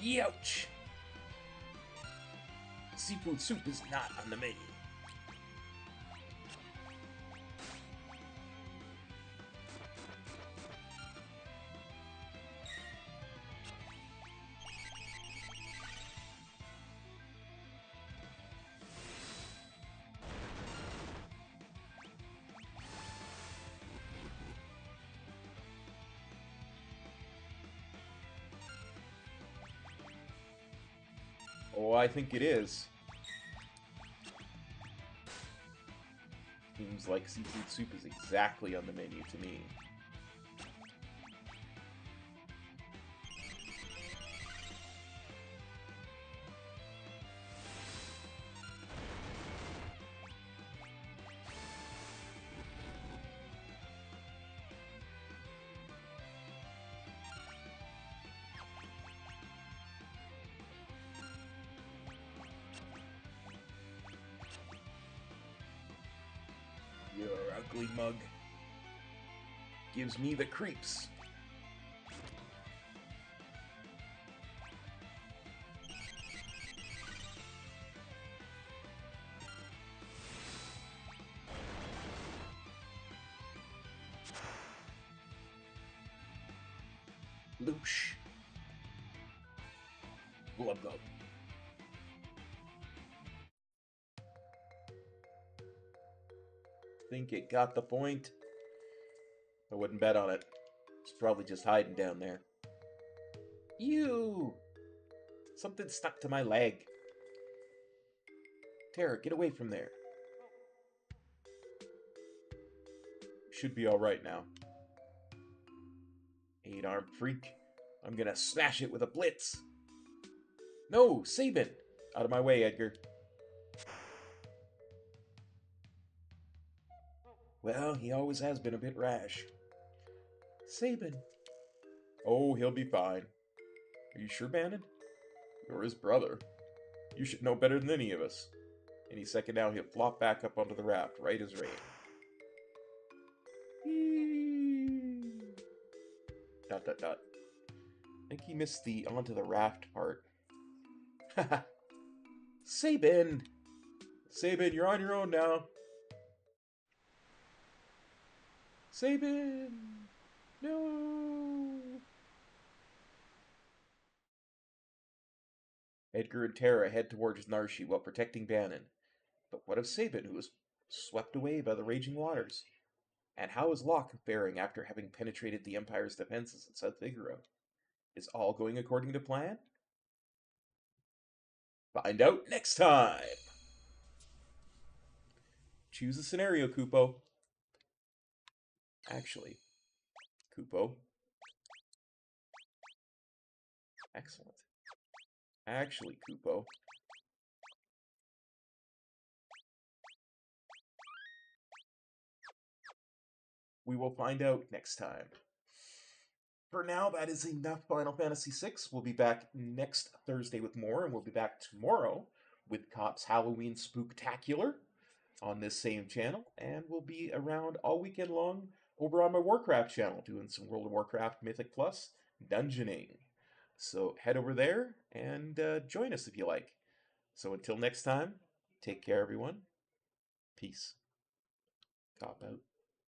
A: Youch! Seafood soup is not on the menu. Oh, I think it is. Seems like seafood soup is exactly on the menu to me. You're ugly mug. gives me the creeps. Loosh. Glub glub. Think it got the point? I wouldn't bet on it. It's probably just hiding down there. Ew! Something stuck to my leg. Tara, get away from there. Should be alright now. 8-armed freak. I'm gonna smash it with a blitz. No, Sabin! Out of my way, Edgar. Well, he always has been a bit rash. Sabin. Oh, he'll be fine. Are you sure, Bannon? You're his brother. You should know better than any of us. Any second now, he'll flop back up onto the raft, right as rain. Dot dot dot. I think he missed the onto the raft part. Haha. Sabin! Sabin, you're on your own now. Sabin! No! Edgar and Tara head towards Narshi while protecting Bannon. But what of Sabin, who was swept away by the raging waters? And how is Locke faring after having penetrated the Empire's defenses in South Figaro? Is all going according to plan? Find out next time! Choose a scenario, Kupo. Actually, Kupo. Excellent. Actually, Kupo. We will find out next time. For now, that is enough Final Fantasy VI. We'll be back next Thursday with more, and we'll be back tomorrow with Cop's Halloween Spooktacular on this same channel, and we'll be around all weekend long over on my Warcraft channel, doing some World of Warcraft Mythic Plus dungeoning. So head over there and join us if you like. So until next time, take care, everyone. Peace. Cop out.